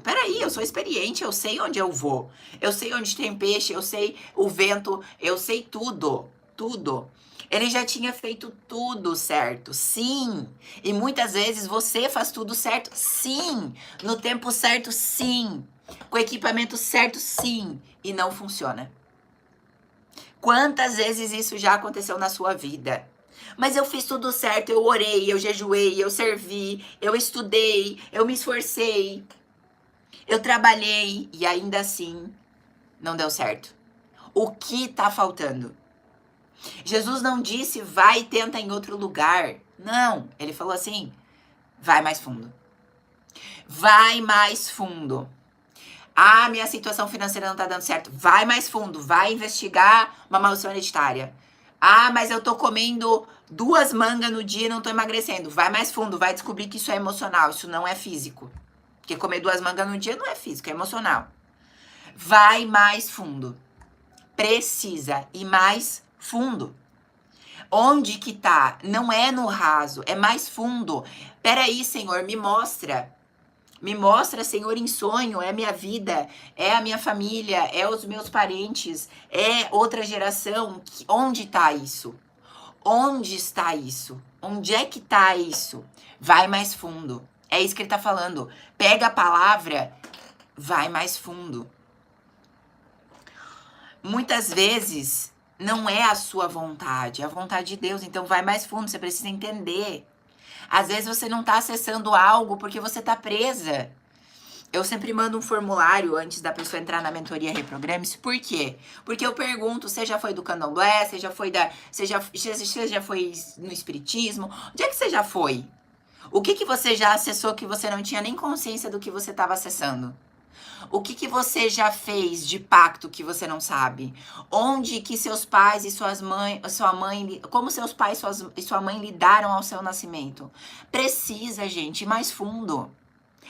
Peraí, eu sou experiente, eu sei onde eu vou. Eu sei onde tem peixe, eu sei o vento, eu sei tudo. Tudo. Ele já tinha feito tudo certo, sim. E muitas vezes você faz tudo certo, sim. No tempo certo, sim. Com o equipamento certo, sim. E não funciona. Quantas vezes isso já aconteceu na sua vida? Mas eu fiz tudo certo, eu orei, eu jejuei, eu servi, eu estudei, eu me esforcei, eu trabalhei e ainda assim não deu certo. O que tá faltando? Jesus não disse, vai e tenta em outro lugar. Não, ele falou assim, vai mais fundo. Vai mais fundo. Ah, minha situação financeira não tá dando certo. Vai mais fundo, vai investigar uma maldição hereditária. Ah, mas eu tô comendo 2 mangas no dia e não tô emagrecendo. Vai mais fundo, vai descobrir que isso é emocional, isso não é físico. Porque comer 2 mangas no dia não é físico, é emocional. Vai mais fundo. Precisa ir mais fundo. Onde que tá? Não é no raso, é mais fundo. Peraí, Senhor, me mostra. Me mostra, Senhor, em sonho, é a minha vida, é a minha família, é os meus parentes, é outra geração. Onde está isso? Onde está isso? Onde é que está isso? Vai mais fundo. É isso que ele está falando. Pega a palavra, vai mais fundo. Muitas vezes não é a sua vontade, é a vontade de Deus. Então vai mais fundo, você precisa entender. Às vezes você não está acessando algo porque você está presa. Eu sempre mando um formulário antes da pessoa entrar na mentoria Reprograme-se. Por quê? Porque eu pergunto, você já foi do Candomblé, você já foi no Espiritismo? Onde é que você já foi? O que você já acessou que você não tinha nem consciência do que você estava acessando? O que você já fez de pacto que você não sabe? Onde que seus pais e como seus pais e sua mãe lidaram ao seu nascimento? Precisa, gente, ir mais fundo.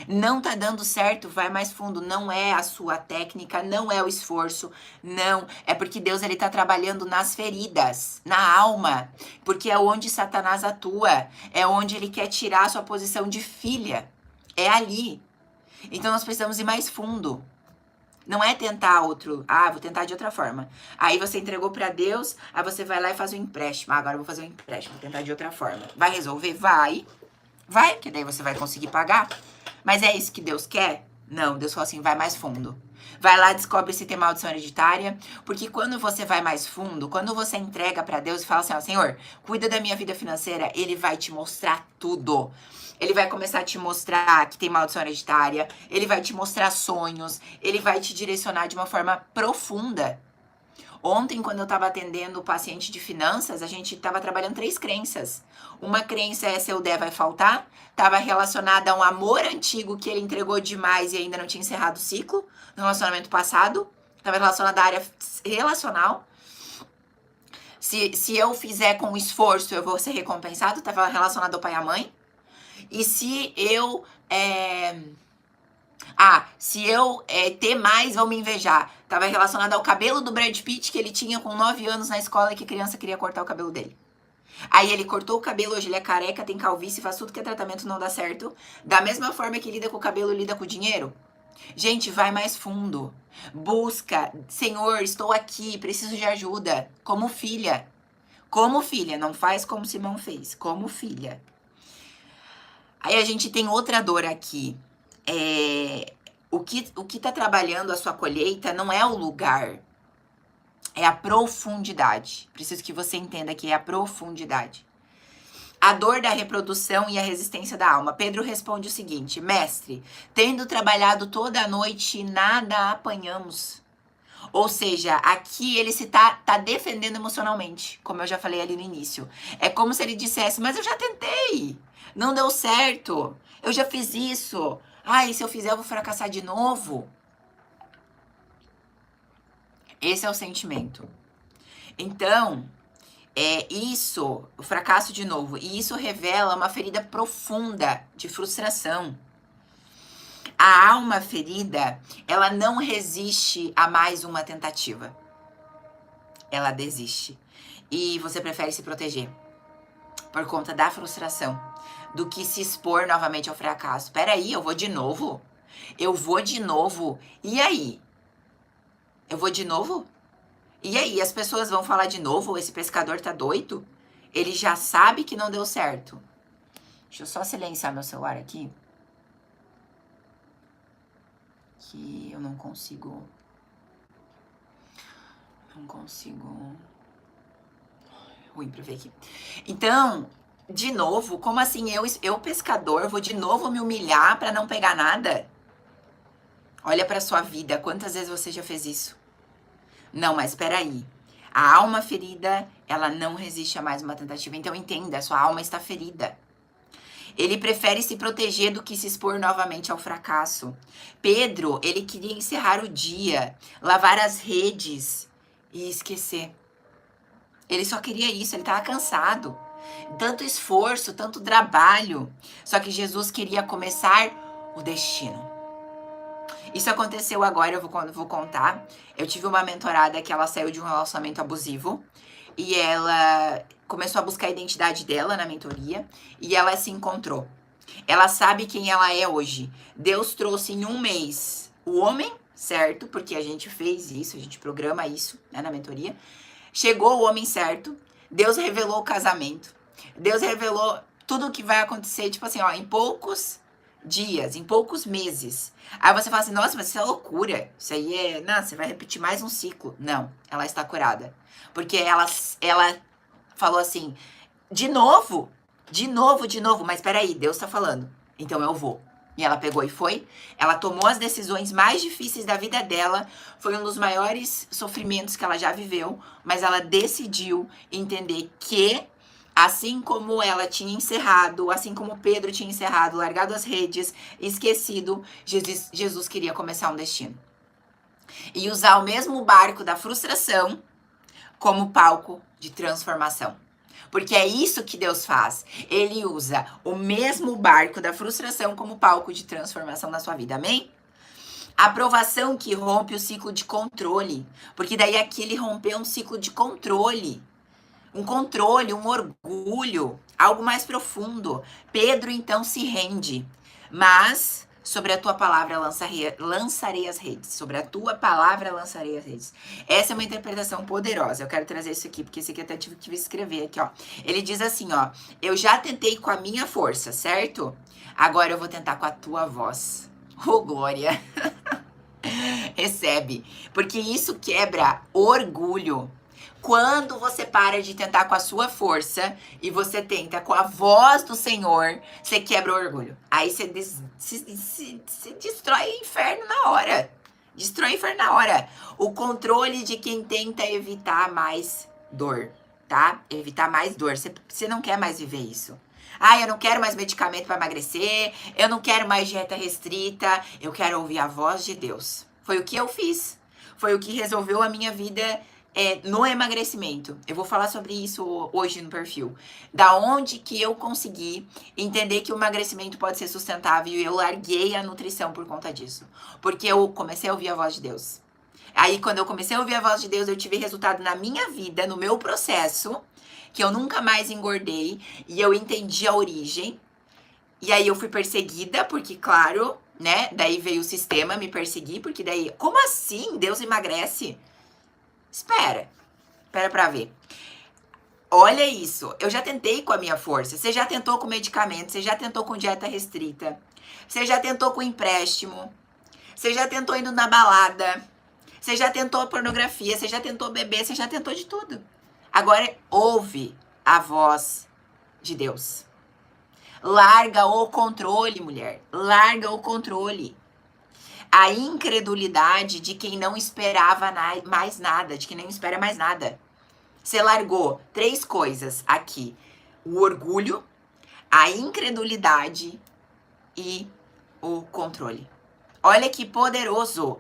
Não tá dando certo, vai mais fundo. Não é a sua técnica, não é o esforço, não. É porque Deus ele tá trabalhando nas feridas, na alma. Porque é onde Satanás atua, é onde ele quer tirar a sua posição de filha. É ali. Então nós precisamos ir mais fundo. Não é tentar outro, vou tentar de outra forma. Aí você entregou pra Deus, aí você vai lá e faz um empréstimo. Agora eu vou fazer um empréstimo, vou tentar de outra forma. Vai resolver? Vai, que daí você vai conseguir pagar. Mas é isso que Deus quer? Não, Deus fala assim, vai mais fundo. Vai lá, descobre se tem maldição hereditária, porque quando você vai mais fundo, quando você entrega pra Deus e fala assim, ó, Senhor, cuida da minha vida financeira, Ele vai te mostrar tudo. Ele vai começar a te mostrar que tem maldição hereditária, Ele vai te mostrar sonhos, Ele vai te direcionar de uma forma profunda. Ontem, quando eu estava atendendo o paciente de finanças, a gente estava trabalhando 3 crenças. Uma crença é se eu der vai faltar, estava relacionada a um amor antigo que ele entregou demais e ainda não tinha encerrado o ciclo, no relacionamento passado. Estava relacionada à área relacional. Se eu fizer com esforço, eu vou ser recompensado, estava relacionado ao pai e à mãe. E se eu... se eu ter mais, vão me invejar. Tava relacionado ao cabelo do Brad Pitt que ele tinha com 9 anos na escola e que criança queria cortar o cabelo dele. Aí ele cortou o cabelo, hoje ele é careca, tem calvície, faz tudo que é tratamento, não dá certo. Da mesma forma que lida com o cabelo, lida com o dinheiro. Gente, vai mais fundo. Busca, Senhor, estou aqui, preciso de ajuda. Como filha. Como filha, não faz como Simão fez. Como filha. Aí a gente tem outra dor aqui. O que tá trabalhando a sua colheita não é o lugar, é a profundidade. Preciso que você entenda que é a profundidade. A dor da reprodução e a resistência da alma. Pedro responde o seguinte: Mestre, tendo trabalhado toda a noite, nada apanhamos. Ou seja, aqui ele se tá defendendo emocionalmente, como eu já falei ali no início. É como se ele dissesse, mas eu já tentei, não deu certo, eu já fiz isso. E se eu fizer eu vou fracassar de novo. Esse é o sentimento. Então, o fracasso de novo, e isso revela uma ferida profunda de frustração. A alma ferida, ela não resiste a mais uma tentativa. Ela desiste. E você prefere se proteger por conta da frustração do que se expor novamente ao fracasso. Peraí, eu vou de novo? Eu vou de novo? E aí? Eu vou de novo? E aí? As pessoas vão falar de novo? Esse pescador tá doido? Ele já sabe que não deu certo. Deixa eu só silenciar meu celular aqui. Que eu não consigo. Ruim pra ver aqui. Então, de novo, como assim? Eu pescador, vou de novo me humilhar pra não pegar nada? Olha pra sua vida, quantas vezes você já fez isso? Não, mas peraí. A alma ferida, ela não resiste a mais uma tentativa. Então entenda, a sua alma está ferida. Ele prefere se proteger do que se expor novamente ao fracasso. Pedro, ele queria encerrar o dia, lavar as redes e esquecer. Ele só queria isso, ele estava cansado. Tanto esforço, tanto trabalho. Só que Jesus queria começar o destino. Isso aconteceu agora, eu vou contar. Eu tive uma mentorada que ela saiu de um relacionamento abusivo. E ela começou a buscar a identidade dela na mentoria. E ela se encontrou. Ela sabe quem ela é hoje. Deus trouxe em um mês o homem, certo? Porque a gente fez isso, a gente programa isso, né, na mentoria. Chegou o homem certo. Deus revelou o casamento. Deus revelou tudo o que vai acontecer, tipo assim, em poucos dias, em poucos meses. Aí você fala assim, nossa, mas isso é loucura. Isso aí não, você vai repetir mais um ciclo. Não, ela está curada. Porque ela falou assim, de novo, mas peraí, Deus tá falando. Então eu vou. E ela pegou e foi. Ela tomou as decisões mais difíceis da vida dela. Foi um dos maiores sofrimentos que ela já viveu. Mas ela decidiu entender que, assim como ela tinha encerrado, assim como Pedro tinha encerrado, largado as redes, esquecido, Jesus queria começar um destino. E usar o mesmo barco da frustração como palco de transformação. Porque é isso que Deus faz. Ele usa o mesmo barco da frustração como palco de transformação na sua vida. Amém? Aprovação que rompe o ciclo de controle. Porque daí aqui ele rompeu um ciclo de controle. Um controle, um orgulho, algo mais profundo. Pedro então se rende. Mas sobre a tua palavra lançarei as redes. Sobre a tua palavra lançarei as redes. Essa é uma interpretação poderosa. Eu quero trazer isso aqui, porque esse aqui até tive que escrever aqui, ó. Ele diz assim, ó. Eu já tentei com a minha força, certo? Agora eu vou tentar com a tua voz. Oh, glória! Recebe. Porque isso quebra orgulho. Quando você para de tentar com a sua força e você tenta com a voz do Senhor, você quebra o orgulho. Aí você se destrói o inferno na hora. Destrói o inferno na hora. O controle de quem tenta evitar mais dor, tá? Evitar mais dor. Você não quer mais viver isso. Ah, eu não quero mais medicamento para emagrecer. Eu não quero mais dieta restrita. Eu quero ouvir a voz de Deus. Foi o que eu fiz. Foi o que resolveu a minha vida no emagrecimento. Eu vou falar sobre isso hoje no perfil. Da onde que eu consegui entender que o emagrecimento pode ser sustentável e eu larguei a nutrição por conta disso. Porque eu comecei a ouvir a voz de Deus. Aí, quando eu comecei a ouvir a voz de Deus, eu tive resultado na minha vida, no meu processo, que eu nunca mais engordei e eu entendi a origem. E aí eu fui perseguida, porque, claro, né? Daí veio o sistema me perseguir, porque daí, como assim Deus emagrece? Espera pra ver. Olha isso, eu já tentei com a minha força. Você já tentou com medicamento, você já tentou com dieta restrita, você já tentou com empréstimo, você já tentou indo na balada, você já tentou pornografia, você já tentou beber, você já tentou de tudo. Agora ouve a voz de Deus. Larga o controle, mulher. Larga o controle. A incredulidade de quem não esperava mais nada, de quem não espera mais nada. Você largou 3 coisas aqui: o orgulho, a incredulidade e o controle. Olha que poderoso.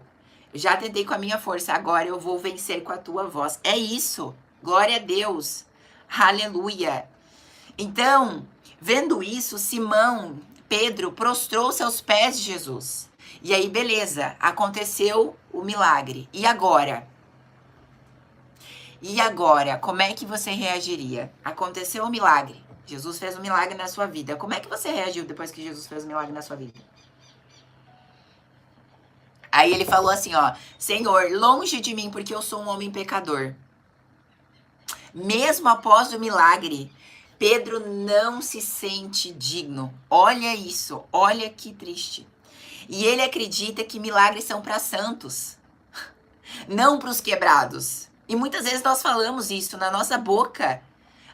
Eu já tentei com a minha força, agora eu vou vencer com a tua voz. É isso. Glória a Deus. Aleluia. Então, vendo isso, Pedro prostrou-se aos pés de Jesus. E aí, beleza, aconteceu o milagre. E agora? E agora, como é que você reagiria? Aconteceu o milagre. Jesus fez um milagre na sua vida. Como é que você reagiu depois que Jesus fez um milagre na sua vida? Aí ele falou assim, ó: Senhor, longe de mim, porque eu sou um homem pecador. Mesmo após o milagre, Pedro não se sente digno. Olha isso, olha que triste. E ele acredita que milagres são para santos, não para os quebrados. E muitas vezes nós falamos isso na nossa boca.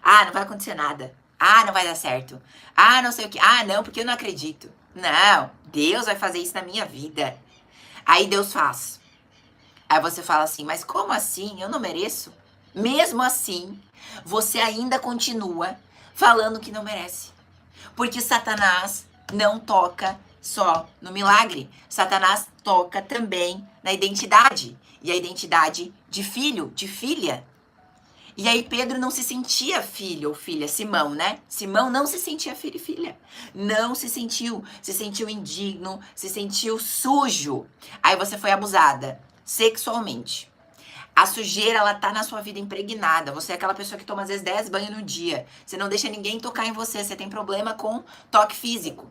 Ah, não vai acontecer nada. Ah, não vai dar certo. Ah, não sei o que. Ah, não, porque eu não acredito. Não, Deus vai fazer isso na minha vida. Aí Deus faz. Aí você fala assim, mas como assim? Eu não mereço? Mesmo assim, você ainda continua falando que não merece. Porque Satanás não toca só no milagre. Satanás toca também na identidade. E a identidade de filho, de filha. E aí Pedro não se sentia filho ou filha, Simão, né? Simão não se sentia filho e filha. Não se sentiu indigno, se sentiu sujo. Aí você foi abusada sexualmente. A sujeira, ela tá na sua vida impregnada. Você é aquela pessoa que toma às vezes 10 banhos no dia. Você não deixa ninguém tocar em você. Você tem problema com toque físico.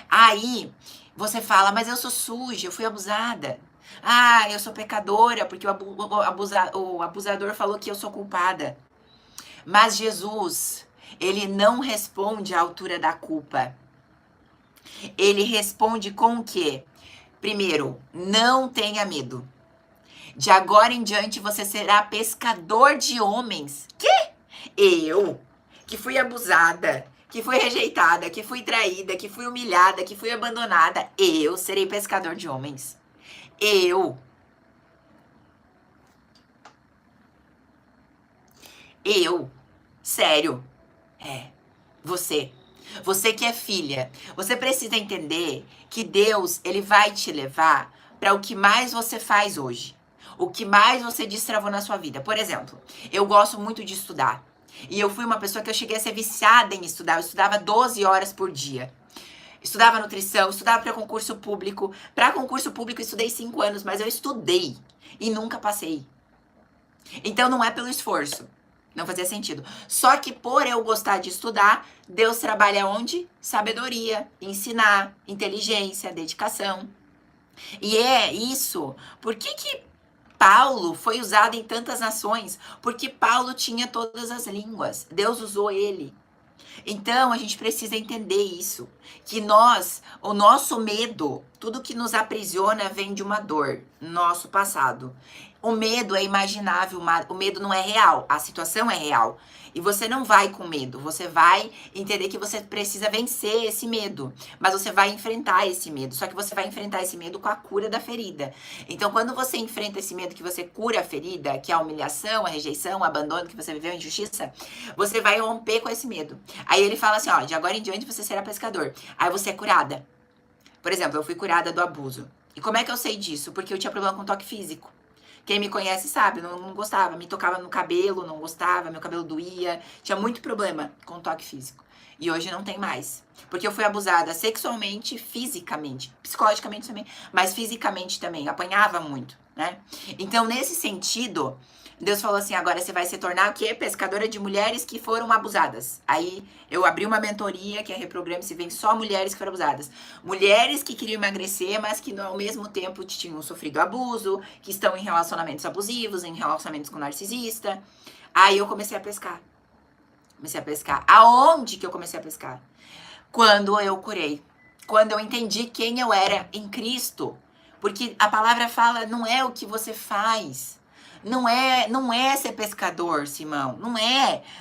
Aí você fala, mas eu sou suja, eu fui abusada. Ah, eu sou pecadora, porque o abusador falou que eu sou culpada. Mas Jesus, ele não responde à altura da culpa. Ele responde com o quê? Primeiro, não tenha medo. De agora em diante você será pescador de homens. Que? Eu, que fui abusada, que fui rejeitada, que fui traída, que fui humilhada, que fui abandonada, eu serei pescador de homens. Eu, sério, você que é filha, você precisa entender que Deus, ele vai te levar para o que mais você faz hoje, o que mais você destravou na sua vida. Por exemplo, eu gosto muito de estudar. E eu fui uma pessoa que eu cheguei a ser viciada em estudar. Eu estudava 12 horas por dia. Estudava nutrição, estudava para concurso público. Para concurso público eu estudei 5 anos, mas eu estudei e nunca passei. Então não é pelo esforço. Não fazia sentido. Só que por eu gostar de estudar, Deus trabalha onde? Sabedoria, ensinar, inteligência, dedicação. E é isso. Por que Paulo foi usado em tantas nações? Porque Paulo tinha todas as línguas. Deus usou ele. Então, a gente precisa entender isso, que o nosso medo, tudo que nos aprisiona vem de uma dor, nosso passado. O medo é imaginável, o medo não é real, a situação é real. E você não vai com medo, você vai entender que você precisa vencer esse medo, mas você vai enfrentar esse medo, só que você vai enfrentar esse medo com a cura da ferida. Então, quando você enfrenta esse medo, que você cura a ferida, que é a humilhação, a rejeição, o abandono, que você viveu, a injustiça, você vai romper com esse medo. Aí ele fala assim, ó, de agora em diante você será pescador. Aí você é curada. Por exemplo, eu fui curada do abuso. E como é que eu sei disso? Porque eu tinha problema com toque físico. Quem me conhece sabe, não gostava. Me tocava no cabelo, não gostava, meu cabelo doía. Tinha muito problema com toque físico. E hoje não tem mais. Porque eu fui abusada sexualmente, fisicamente. Psicologicamente também, mas fisicamente também. Apanhava muito, né? Então, nesse sentido, Deus falou assim, agora você vai se tornar o quê? Pescadora de mulheres que foram abusadas. Aí eu abri uma mentoria que é Reprograme-se, vem só mulheres que foram abusadas. Mulheres que queriam emagrecer, mas que ao mesmo tempo tinham sofrido abuso, que estão em relacionamentos abusivos, em relacionamentos com narcisista. Aí eu comecei a pescar. Comecei a pescar. Aonde que eu comecei a pescar? Quando eu curei. Quando eu entendi quem eu era em Cristo. Porque a palavra fala, não é o que você faz. Não é ser pescador, Simão.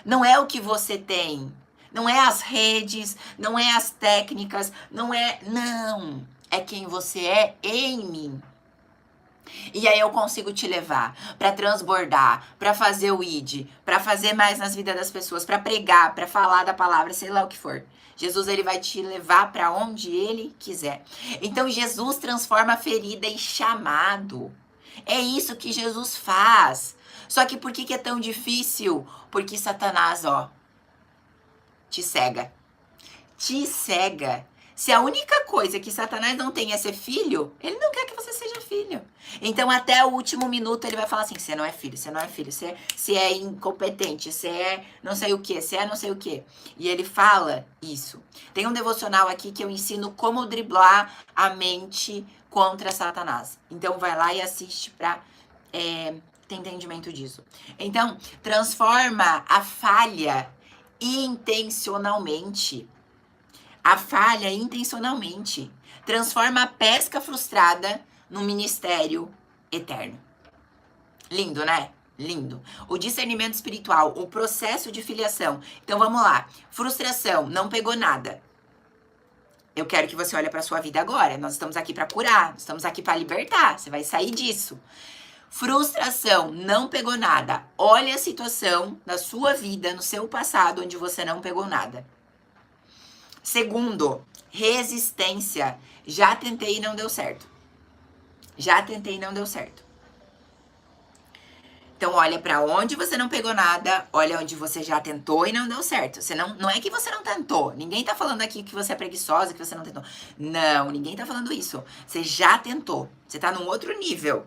Não é o que você tem. Não é as redes, não é as técnicas, não. É quem você é em mim. E aí eu consigo te levar para transbordar, para fazer o ID, para fazer mais nas vidas das pessoas, para pregar, para falar da palavra, sei lá o que for. Jesus, ele vai te levar para onde ele quiser. Então Jesus transforma a ferida em chamado. É isso que Jesus faz. Só que por que é tão difícil? Porque Satanás, ó, te cega. Te cega. Se a única coisa que Satanás não tem é ser filho, ele não quer que você seja filho. Então, até o último minuto, ele vai falar assim, você não é filho, você não é filho, você é incompetente, você é não sei o que, você é não sei o que. E ele fala isso. Tem um devocional aqui que eu ensino como driblar a mente contra Satanás. Então, vai lá e assiste pra ter entendimento disso. Então, transforma a falha intencionalmente. A falha intencionalmente. Transforma a pesca frustrada num ministério eterno. Lindo, né? Lindo. O discernimento espiritual, o processo de filiação. Então vamos lá. Frustração, não pegou nada. Eu quero que você olhe para sua vida agora. Nós estamos aqui para curar, nós estamos aqui para libertar. Você vai sair disso. Frustração, não pegou nada. Olha a situação da sua vida, no seu passado, onde você não pegou nada. Segundo, resistência. Já tentei e não deu certo. Já tentei e não deu certo. Então, olha para onde você não pegou nada, olha onde você já tentou e não deu certo. Você não é que você não tentou. Ninguém tá falando aqui que você é preguiçosa, que você não tentou. Não, ninguém tá falando isso. Você já tentou. Você tá num outro nível.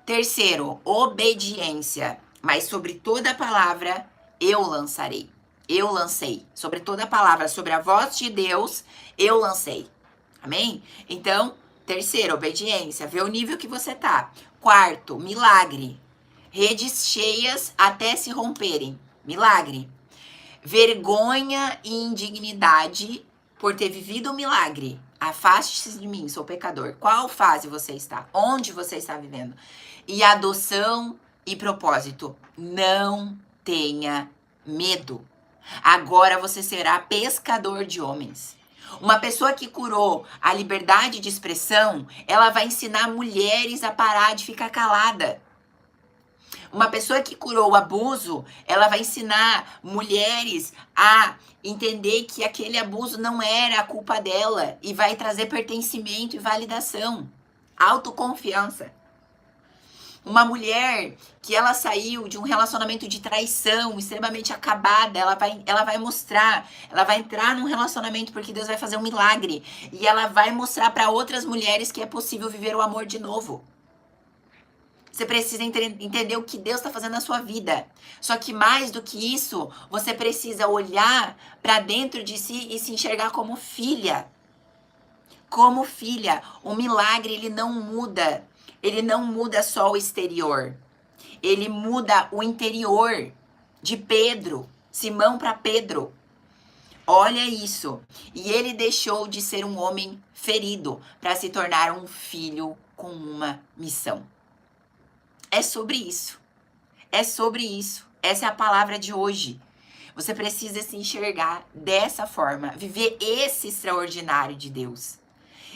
Terceiro, obediência. Mas sobre toda a palavra, eu lançarei. Eu lancei. Sobre toda a palavra, sobre a voz de Deus, eu lancei. Amém? Então, terceiro, obediência. Vê o nível que você tá. Quarto, milagre. Redes cheias até se romperem. Milagre. Vergonha e indignidade por ter vivido o milagre. Afaste-se de mim, sou pecador. Qual fase você está? Onde você está vivendo? E adoção e propósito. Não tenha medo. Agora você será pescador de homens. Uma pessoa que curou a liberdade de expressão, ela vai ensinar mulheres a parar de ficar calada. Uma pessoa que curou o abuso, ela vai ensinar mulheres a entender que aquele abuso não era a culpa dela e vai trazer pertencimento e validação, autoconfiança. Uma mulher que ela saiu de um relacionamento de traição, extremamente acabada, ela vai mostrar, ela vai entrar num relacionamento porque Deus vai fazer um milagre. E ela vai mostrar para outras mulheres que é possível viver o amor de novo. Você precisa entender o que Deus está fazendo na sua vida. Só que mais do que isso, você precisa olhar para dentro de si e se enxergar como filha. Como filha. O milagre, ele não muda. Ele não muda só o exterior. Ele muda o interior de Pedro. Simão para Pedro. Olha isso. E ele deixou de ser um homem ferido para se tornar um filho com uma missão. É sobre isso. É sobre isso. Essa é a palavra de hoje. Você precisa se enxergar dessa forma, viver esse extraordinário de Deus.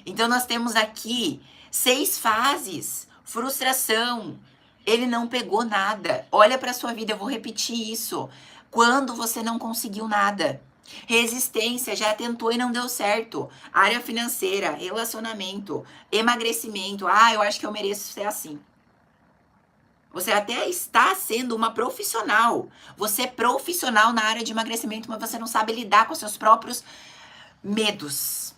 Então nós temos aqui 6 fases. Frustração. Ele não pegou nada. Olha para sua vida, eu vou repetir isso. Quando você não conseguiu nada. Resistência, já tentou e não deu certo. Área financeira, relacionamento, emagrecimento. Ah, eu acho que eu mereço ser assim. Você até está sendo uma profissional. Você é profissional na área de emagrecimento, mas você não sabe lidar com seus próprios medos.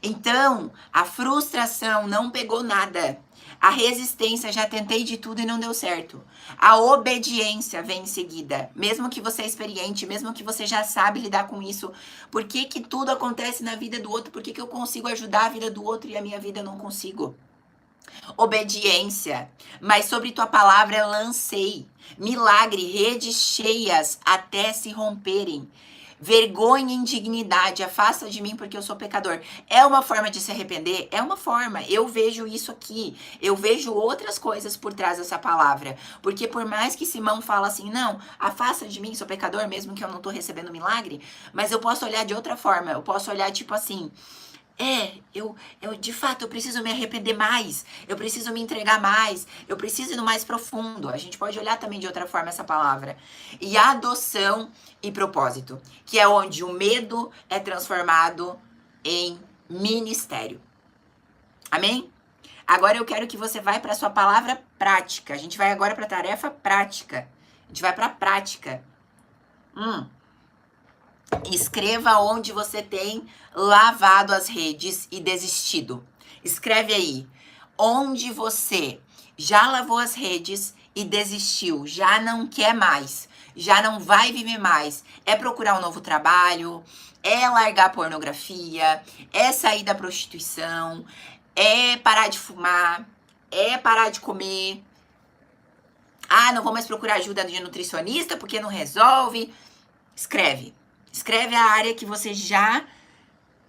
Então, a frustração não pegou nada. A resistência, já tentei de tudo e não deu certo. A obediência vem em seguida. Mesmo que você é experiente, mesmo que você já sabe lidar com isso. Por que que tudo acontece na vida do outro? Por que que eu consigo ajudar a vida do outro e a minha vida eu não consigo? Obediência, mas sobre tua palavra eu lancei. Milagre, redes cheias até se romperem. Vergonha e indignidade, afasta de mim porque eu sou pecador. É uma forma de se arrepender? É uma forma. Eu vejo isso aqui. Eu vejo outras coisas por trás dessa palavra. Porque por mais que Simão fala assim, não, afasta de mim, sou pecador, mesmo que eu não tô recebendo milagre. Mas eu posso olhar de outra forma. Eu posso olhar tipo assim... eu de fato, eu preciso me arrepender mais, eu preciso me entregar mais, eu preciso ir no mais profundo. A gente pode olhar também de outra forma essa palavra. E adoção e propósito, que é onde o medo é transformado em ministério. Amém? Agora eu quero que você vá para a sua palavra prática. A gente vai agora para a tarefa prática. A gente vai para a prática. Escreva onde você tem lavado as redes e desistido. Escreve aí. Onde você já lavou as redes e desistiu, já não quer mais, já não vai viver mais. É procurar um novo trabalho, é largar a pornografia, é sair da prostituição, é parar de fumar, é parar de comer. Ah, não vou mais procurar ajuda de nutricionista porque não resolve. Escreve. Escreve a área que você já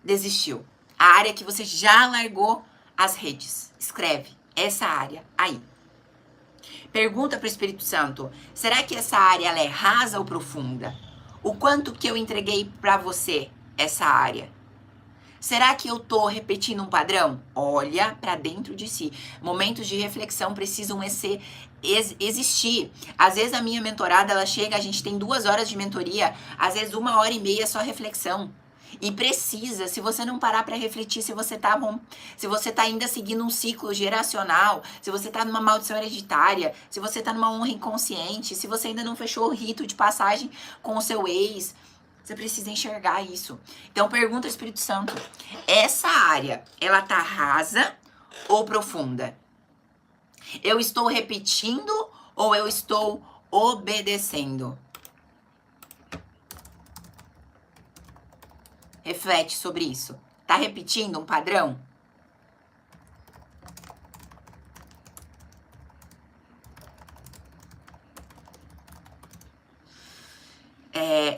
desistiu. A área que você já largou as redes. Escreve essa área aí. Pergunta para o Espírito Santo: será que essa área ela é rasa ou profunda? O quanto que eu entreguei para você essa área? Será que eu tô repetindo um padrão? Olha para dentro de si. Momentos de reflexão precisam existir. Às vezes a minha mentorada, ela chega, a gente tem 2 horas de mentoria, às vezes 1h30 é só reflexão. E precisa, se você não parar para refletir, se você tá ainda seguindo um ciclo geracional, se você tá numa maldição hereditária, se você tá numa honra inconsciente, se você ainda não fechou o rito de passagem com o seu ex, você precisa enxergar isso. Então pergunta ao Espírito Santo, essa área, ela tá rasa ou profunda? Eu estou repetindo ou eu estou obedecendo? Reflete sobre isso. Tá repetindo um padrão?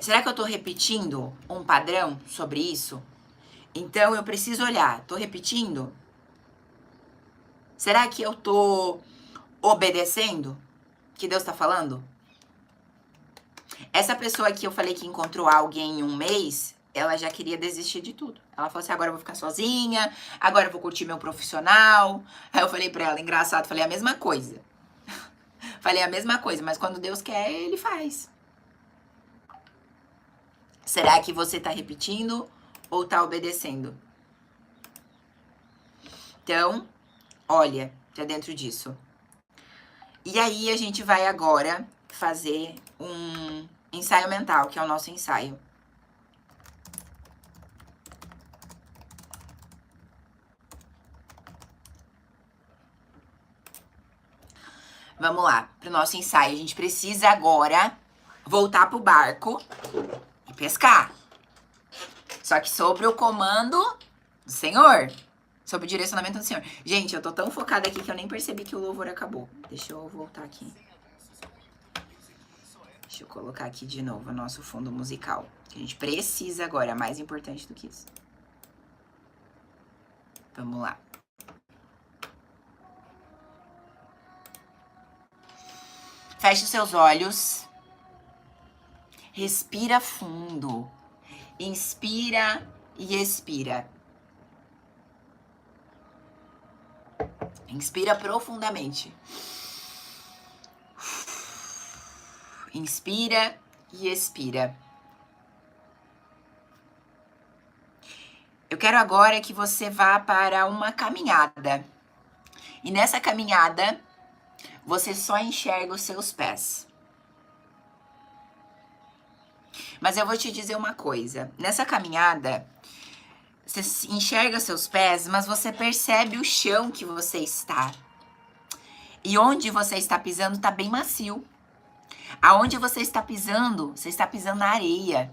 Será que eu tô repetindo um padrão sobre isso? Então eu preciso olhar. Tô repetindo? Será que eu tô obedecendo? Que Deus tá falando? Essa pessoa que eu falei que encontrou alguém em um mês, ela já queria desistir de tudo. Ela falou assim, agora eu vou ficar sozinha, agora eu vou curtir meu profissional. Aí eu falei pra ela, engraçado, falei a mesma coisa. Falei a mesma coisa, mas quando Deus quer, Ele faz. Será que você tá repetindo ou tá obedecendo? Então, olha, já dentro disso. E aí a gente vai agora fazer um ensaio mental, que é o nosso ensaio. Vamos lá, pro nosso ensaio. A gente precisa agora voltar pro barco e pescar. Só que sobre o comando do Senhor. Sob o direcionamento do Senhor. Gente, eu tô tão focada aqui que eu nem percebi que o louvor acabou. Deixa eu voltar aqui. Deixa eu colocar aqui de novo o nosso fundo musical. Que a gente precisa agora, é mais importante do que isso. Vamos lá. Feche os seus olhos. Respira fundo. Inspira e expira. Inspira profundamente. Inspira e expira. Eu quero agora que você vá para uma caminhada. E nessa caminhada, você só enxerga os seus pés. Mas eu vou te dizer uma coisa. Nessa caminhada, você enxerga seus pés, mas você percebe o chão que você está. E onde você está pisando está bem macio. Aonde você está pisando na areia.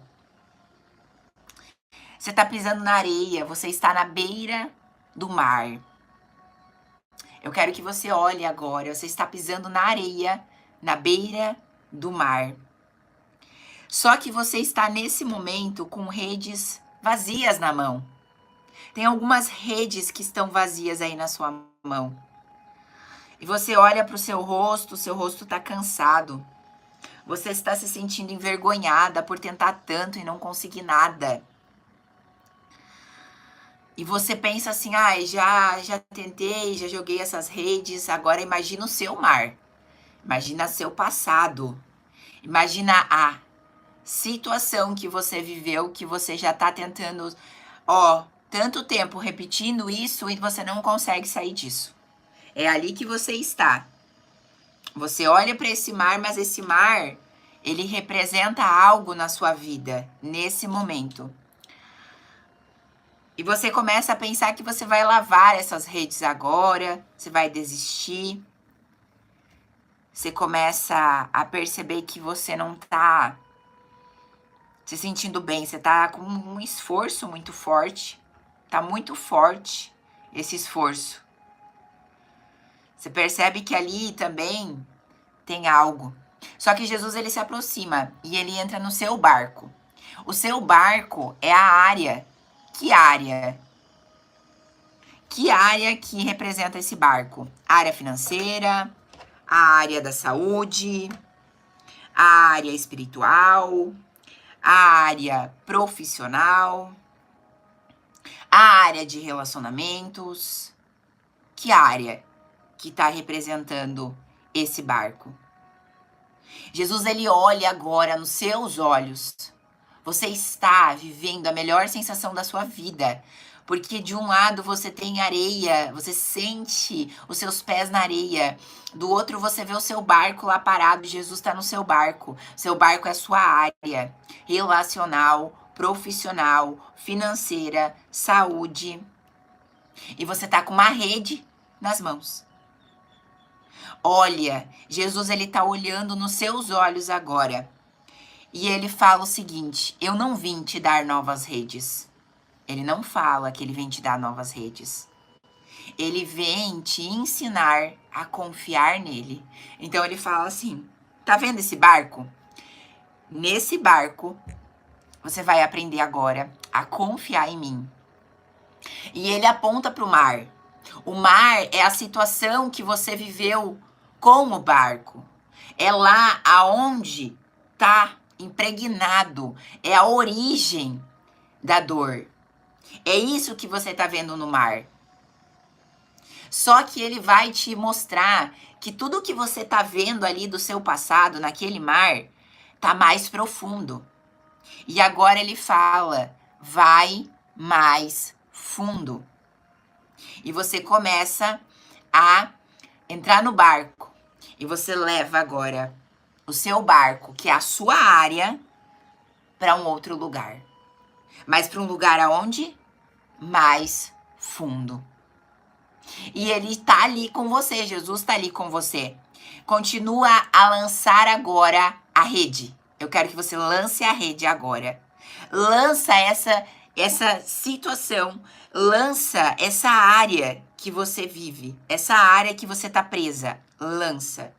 Você está pisando na areia, você está na beira do mar. Eu quero que você olhe agora, você está pisando na areia, na beira do mar. Só que você está nesse momento com redes vazias na mão. Tem algumas redes que estão vazias aí na sua mão. E você olha para o seu rosto está cansado. Você está se sentindo envergonhada por tentar tanto e não conseguir nada. E você pensa assim, já tentei, já joguei essas redes, agora imagina o seu mar. Imagina seu passado. Imagina a situação que você viveu, que você já tá tentando, tanto tempo repetindo isso e você não consegue sair disso. É ali que você está. Você olha para esse mar, mas esse mar, ele representa algo na sua vida, nesse momento. E você começa a pensar que você vai lavar essas redes agora, você vai desistir. Você começa a perceber que você não tá se sentindo bem, você tá com um esforço muito forte. Tá muito forte esse esforço. Você percebe que ali também tem algo. Só que Jesus, ele se aproxima e ele entra no seu barco. O seu barco é a área. Que área? Que área que representa esse barco? A área financeira, a área da saúde, a área espiritual, a área profissional, a área de relacionamentos. Que área que está representando esse barco? Jesus, ele olha agora nos seus olhos. Você está vivendo a melhor sensação da sua vida. Porque de um lado você tem areia, você sente os seus pés na areia. Do outro você vê o seu barco lá parado, Jesus está no seu barco. Seu barco é a sua área relacional, profissional, financeira, saúde. E você está com uma rede nas mãos. Olha, Jesus, ele está olhando nos seus olhos agora. E ele fala o seguinte: eu não vim te dar novas redes. Ele não fala que ele vem te dar novas redes. Ele vem te ensinar a confiar nele. Então ele fala assim: tá vendo esse barco? Nesse barco, você vai aprender agora a confiar em mim. E ele aponta para o mar. O mar é a situação que você viveu com o barco. É lá aonde tá impregnado. É a origem da dor. É isso que você tá vendo no mar. Só que ele vai te mostrar que tudo que você tá vendo ali do seu passado, naquele mar, tá mais profundo. E agora ele fala, vai mais fundo. E você começa a entrar no barco e você leva agora o seu barco, que é a sua área, para um outro lugar. Mas para um lugar aonde? Mais fundo. E ele tá ali com você, Jesus tá ali com você. Continua a lançar agora a rede. Eu quero que você lance a rede agora. Lança essa situação, lança essa área que você vive, essa área que você tá presa. Lança.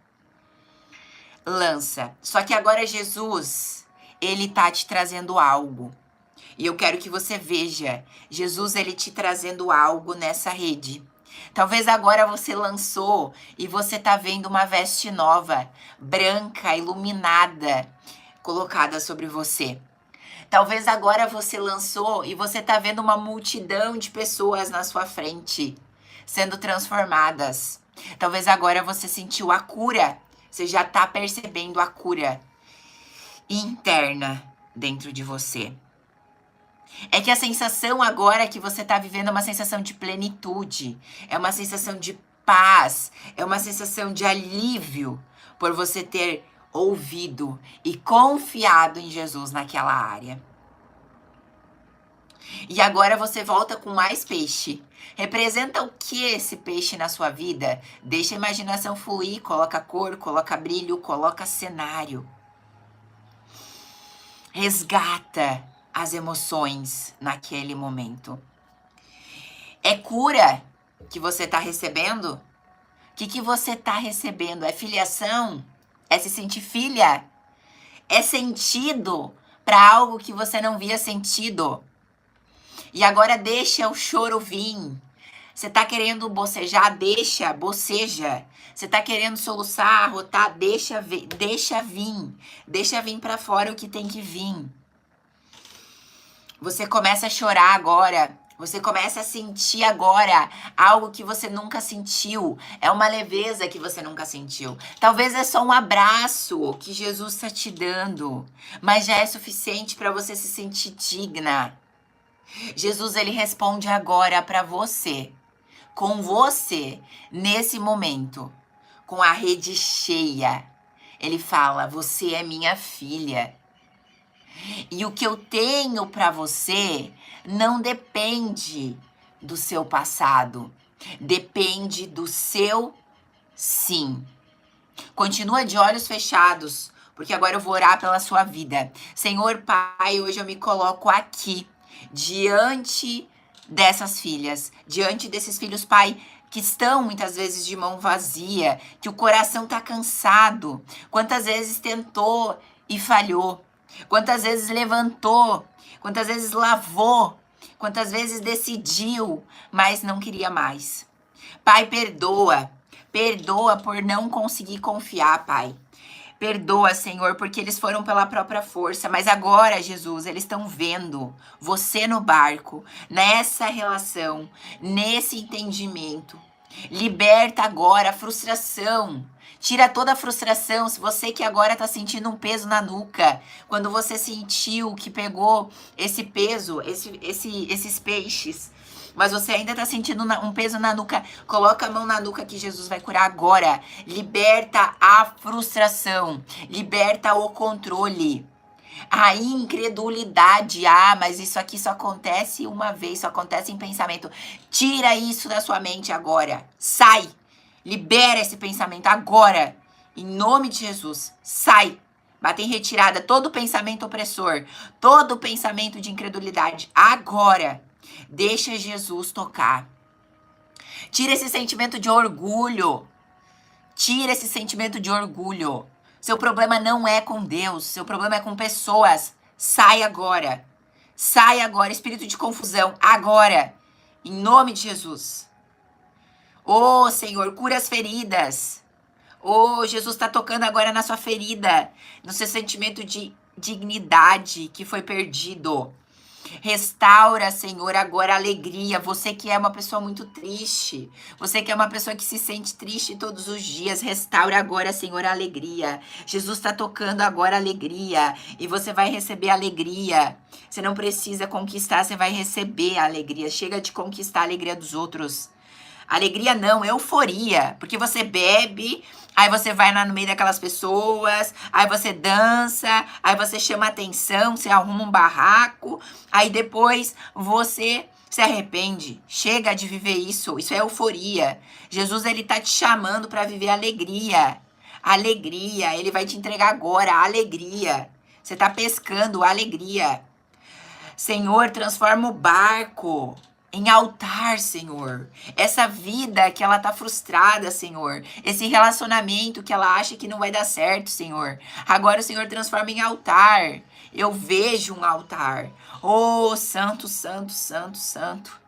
Lança. Só que agora Jesus, ele tá te trazendo algo. E eu quero que você veja Jesus, ele te trazendo algo nessa rede. Talvez agora você lançou e você tá vendo uma veste nova, branca, iluminada, colocada sobre você. Talvez agora você lançou e você tá vendo uma multidão de pessoas na sua frente, sendo transformadas. Talvez agora você sentiu a cura, você já tá percebendo a cura interna dentro de você. É que a sensação agora que você tá vivendo é uma sensação de plenitude, é uma sensação de paz, é uma sensação de alívio por você ter ouvido e confiado em Jesus naquela área. E agora você volta com mais peixe. Representa o que esse peixe na sua vida? Deixa a imaginação fluir, coloca cor, coloca brilho, coloca cenário. Resgata as emoções naquele momento. É cura que você está recebendo? O que você está recebendo? É filiação? É se sentir filha? É sentido para algo que você não via sentido? E agora deixa o choro vir. Você tá querendo bocejar? Deixa, boceja. Você tá querendo soluçar, arrotar? Deixa vir. Deixa vir para fora o que tem que vir. Você começa a chorar agora. Você começa a sentir agora algo que você nunca sentiu. É uma leveza que você nunca sentiu. Talvez é só um abraço que Jesus está te dando, mas já é suficiente para você se sentir digna. Jesus, ele responde agora para você, com você, nesse momento, com a rede cheia. Ele fala, você é minha filha. E o que eu tenho para você não depende do seu passado, depende do seu sim. Continua de olhos fechados, porque agora eu vou orar pela sua vida. Senhor Pai, hoje eu me coloco aqui, diante dessas filhas, diante desses filhos, Pai, que estão muitas vezes de mão vazia, que o coração tá cansado. Quantas vezes tentou e falhou? Quantas vezes levantou? Quantas vezes lavou? Quantas vezes decidiu, mas não queria mais? Pai, perdoa. Perdoa por não conseguir confiar, Pai. Perdoa, Senhor, porque eles foram pela própria força. Mas agora, Jesus, eles estão vendo você no barco, nessa relação, nesse entendimento. Liberta agora a frustração. Tira toda a frustração. Se você que agora tá sentindo um peso na nuca, quando você sentiu que pegou esse peso, esses peixes, mas você ainda tá sentindo um peso na nuca, coloca a mão na nuca que Jesus vai curar agora. Liberta a frustração. Liberta o controle. A incredulidade, mas isso aqui só acontece uma vez, só acontece em pensamento. Tira isso da sua mente agora. Sai. Libera esse pensamento agora. Em nome de Jesus. Sai. Bate em retirada todo pensamento opressor, todo pensamento de incredulidade. Agora. Deixa Jesus tocar. Tira esse sentimento de orgulho. Tira esse sentimento de orgulho. Seu problema não é com Deus, seu problema é com pessoas. Sai agora. Sai agora, espírito de confusão, agora. Em nome de Jesus. Oh, Senhor, cura as feridas. Oh, Jesus está tocando agora na sua ferida, no seu sentimento de dignidade que foi perdido. Restaura, Senhor, agora a alegria. Você que é uma pessoa muito triste, você que é uma pessoa que se sente triste todos os dias, restaura agora, Senhor, a alegria. Jesus está tocando agora a alegria e você vai receber a alegria. Você não precisa conquistar, você vai receber a alegria. Chega de conquistar a alegria dos outros. Alegria não, euforia. Porque você bebe, aí você vai lá no meio daquelas pessoas, aí você dança, aí você chama atenção, você arruma um barraco, aí depois você se arrepende. Chega de viver isso. Isso é euforia. Jesus, ele tá te chamando para viver alegria. Alegria. Ele vai te entregar agora alegria. Você tá pescando alegria. Senhor, transforma o barco em altar, Senhor. Essa vida que ela tá frustrada, Senhor. Esse relacionamento que ela acha que não vai dar certo, Senhor. Agora o Senhor transforma em altar. Eu vejo um altar. Oh, santo, santo, santo, santo.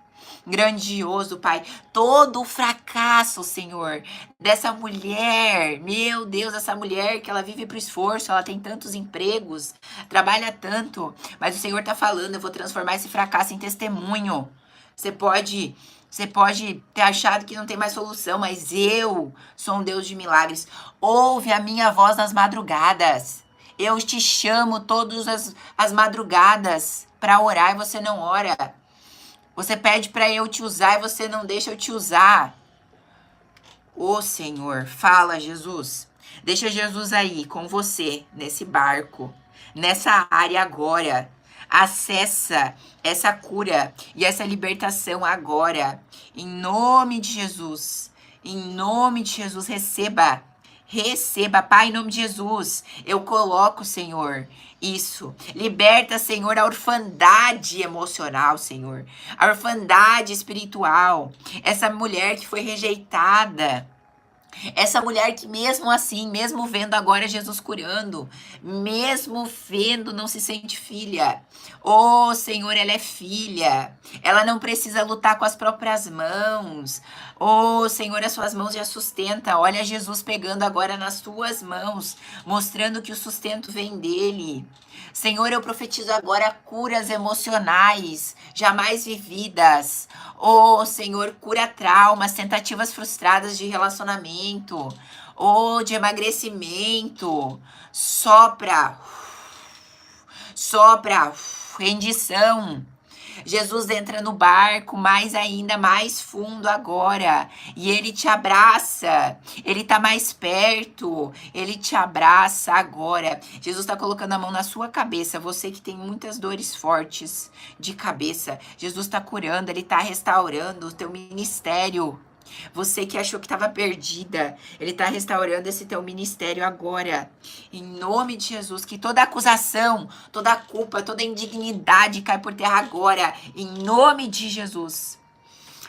Grandioso, Pai. Todo o fracasso, Senhor, dessa mulher, meu Deus, essa mulher que ela vive pro esforço, ela tem tantos empregos, trabalha tanto, mas o Senhor tá falando, eu vou transformar esse fracasso em testemunho. Você pode ter achado que não tem mais solução, mas eu sou um Deus de milagres. Ouve a minha voz nas madrugadas. Eu te chamo todas as madrugadas para orar e você não ora. Você pede para eu te usar e você não deixa eu te usar. Ô Senhor, fala, Jesus. Deixa Jesus aí com você nesse barco, nessa área agora. Acessa essa cura e essa libertação agora. Em nome de Jesus. Em nome de Jesus, receba. Receba, Pai, em nome de Jesus. Eu coloco, Senhor, isso. Liberta, Senhor, a orfandade emocional, Senhor. A orfandade espiritual. Essa mulher que foi rejeitada. Essa mulher que mesmo assim, mesmo vendo agora Jesus curando, mesmo vendo, não se sente filha. Oh, Senhor, ela é filha. Ela não precisa lutar com as próprias mãos. Oh, Senhor, as suas mãos já sustentam. Olha Jesus pegando agora nas tuas mãos, mostrando que o sustento vem dele. Senhor, eu profetizo agora curas emocionais, jamais vividas. Oh, Senhor, cura traumas, tentativas frustradas de relacionamento. Oh, de emagrecimento. Sopra. Sopra. Rendição. Jesus entra no barco mais ainda, mais fundo agora. E ele te abraça. Ele tá mais perto. Ele te abraça agora. Jesus tá colocando a mão na sua cabeça. Você que tem muitas dores fortes de cabeça. Jesus tá curando, ele tá restaurando o teu ministério. Você que achou que estava perdida, ele está restaurando esse teu ministério agora. Em nome de Jesus, que toda acusação, toda culpa, toda indignidade cai por terra agora. Em nome de Jesus.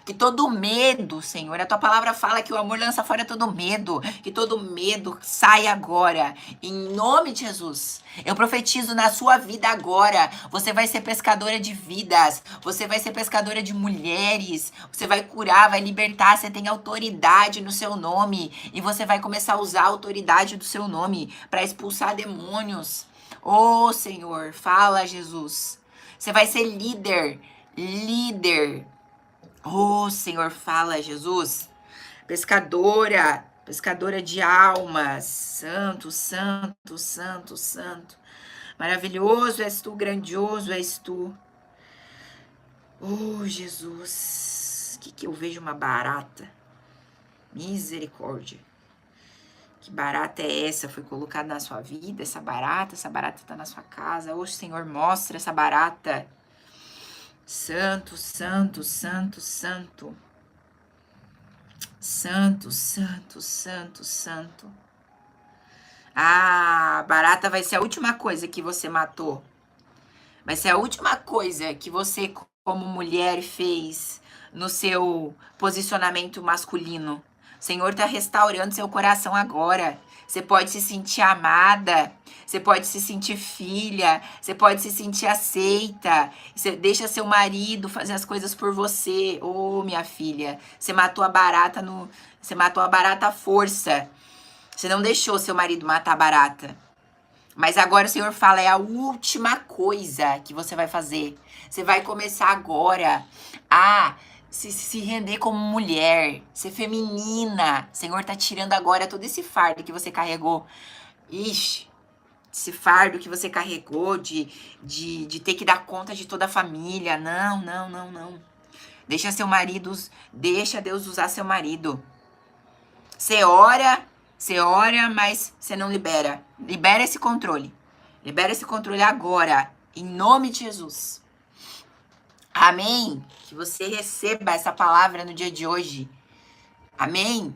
Que todo medo, Senhor, a tua palavra fala que o amor lança fora todo medo. Que todo medo sai agora. Em nome de Jesus. Eu profetizo na sua vida agora. Você vai ser pescadora de vidas. Você vai ser pescadora de mulheres. Você vai curar, vai libertar. Você tem autoridade no seu nome. E você vai começar a usar a autoridade do seu nome para expulsar demônios. Oh, Senhor, fala, Jesus. Você vai ser líder. Líder. Oh, Senhor, fala, Jesus. Pescadora, pescadora de almas. Santo, santo, santo, santo. Maravilhoso és tu, grandioso és tu. Oh, Jesus. Que eu vejo uma barata. Misericórdia. Que barata é essa? Foi colocada na sua vida, essa barata está na sua casa. Oh, Senhor, mostra essa barata. Santo, santo, santo, santo. Santo, santo, santo, santo. Ah, barata vai ser a última coisa que você matou. Vai ser a última coisa que você, como mulher, fez no seu posicionamento masculino. O Senhor está restaurando seu coração agora. Você pode se sentir amada, você pode se sentir filha, você pode se sentir aceita. Você deixa seu marido fazer as coisas por você. Ô, minha filha, você matou a barata à força. Você não deixou seu marido matar a barata. Mas agora o Senhor fala, é a última coisa que você vai fazer. Você vai começar agora a se render como mulher, ser feminina. O Senhor tá tirando agora todo esse fardo que você carregou. Ixi, esse fardo que você carregou de ter que dar conta de toda a família. Não, não, não, não. Deixa Deus usar seu marido. Você ora, mas você não libera. Libera esse controle. Libera esse controle agora, em nome de Jesus. Amém? Que você receba essa palavra no dia de hoje. Amém?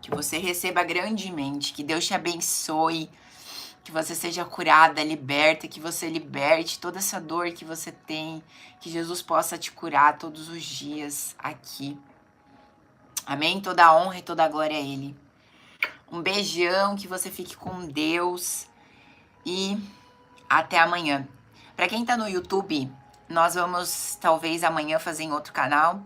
Que você receba grandemente. Que Deus te abençoe. Que você seja curada, liberta. Que você liberte toda essa dor que você tem. Que Jesus possa te curar todos os dias aqui. Amém? Toda a honra e toda a glória a Ele. Um beijão. Que você fique com Deus. E até amanhã. Para quem tá no YouTube, nós vamos talvez amanhã fazer em outro canal.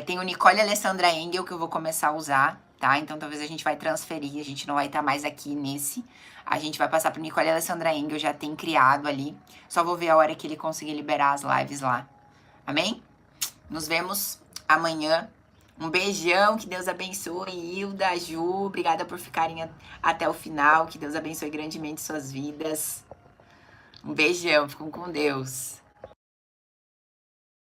Tem o Nicole Alessandra Engel que eu vou começar a usar, tá? Então talvez a gente vai transferir, a gente não vai estar mais aqui nesse. A gente vai passar pro Nicole Alessandra Engel, já tem criado ali. Só vou ver a hora que ele conseguir liberar as lives lá. Amém? Nos vemos amanhã. Um beijão, que Deus abençoe. Hilda, Ju, obrigada por ficarem até o final. Que Deus abençoe grandemente suas vidas. Um beijão, fiquem com Deus.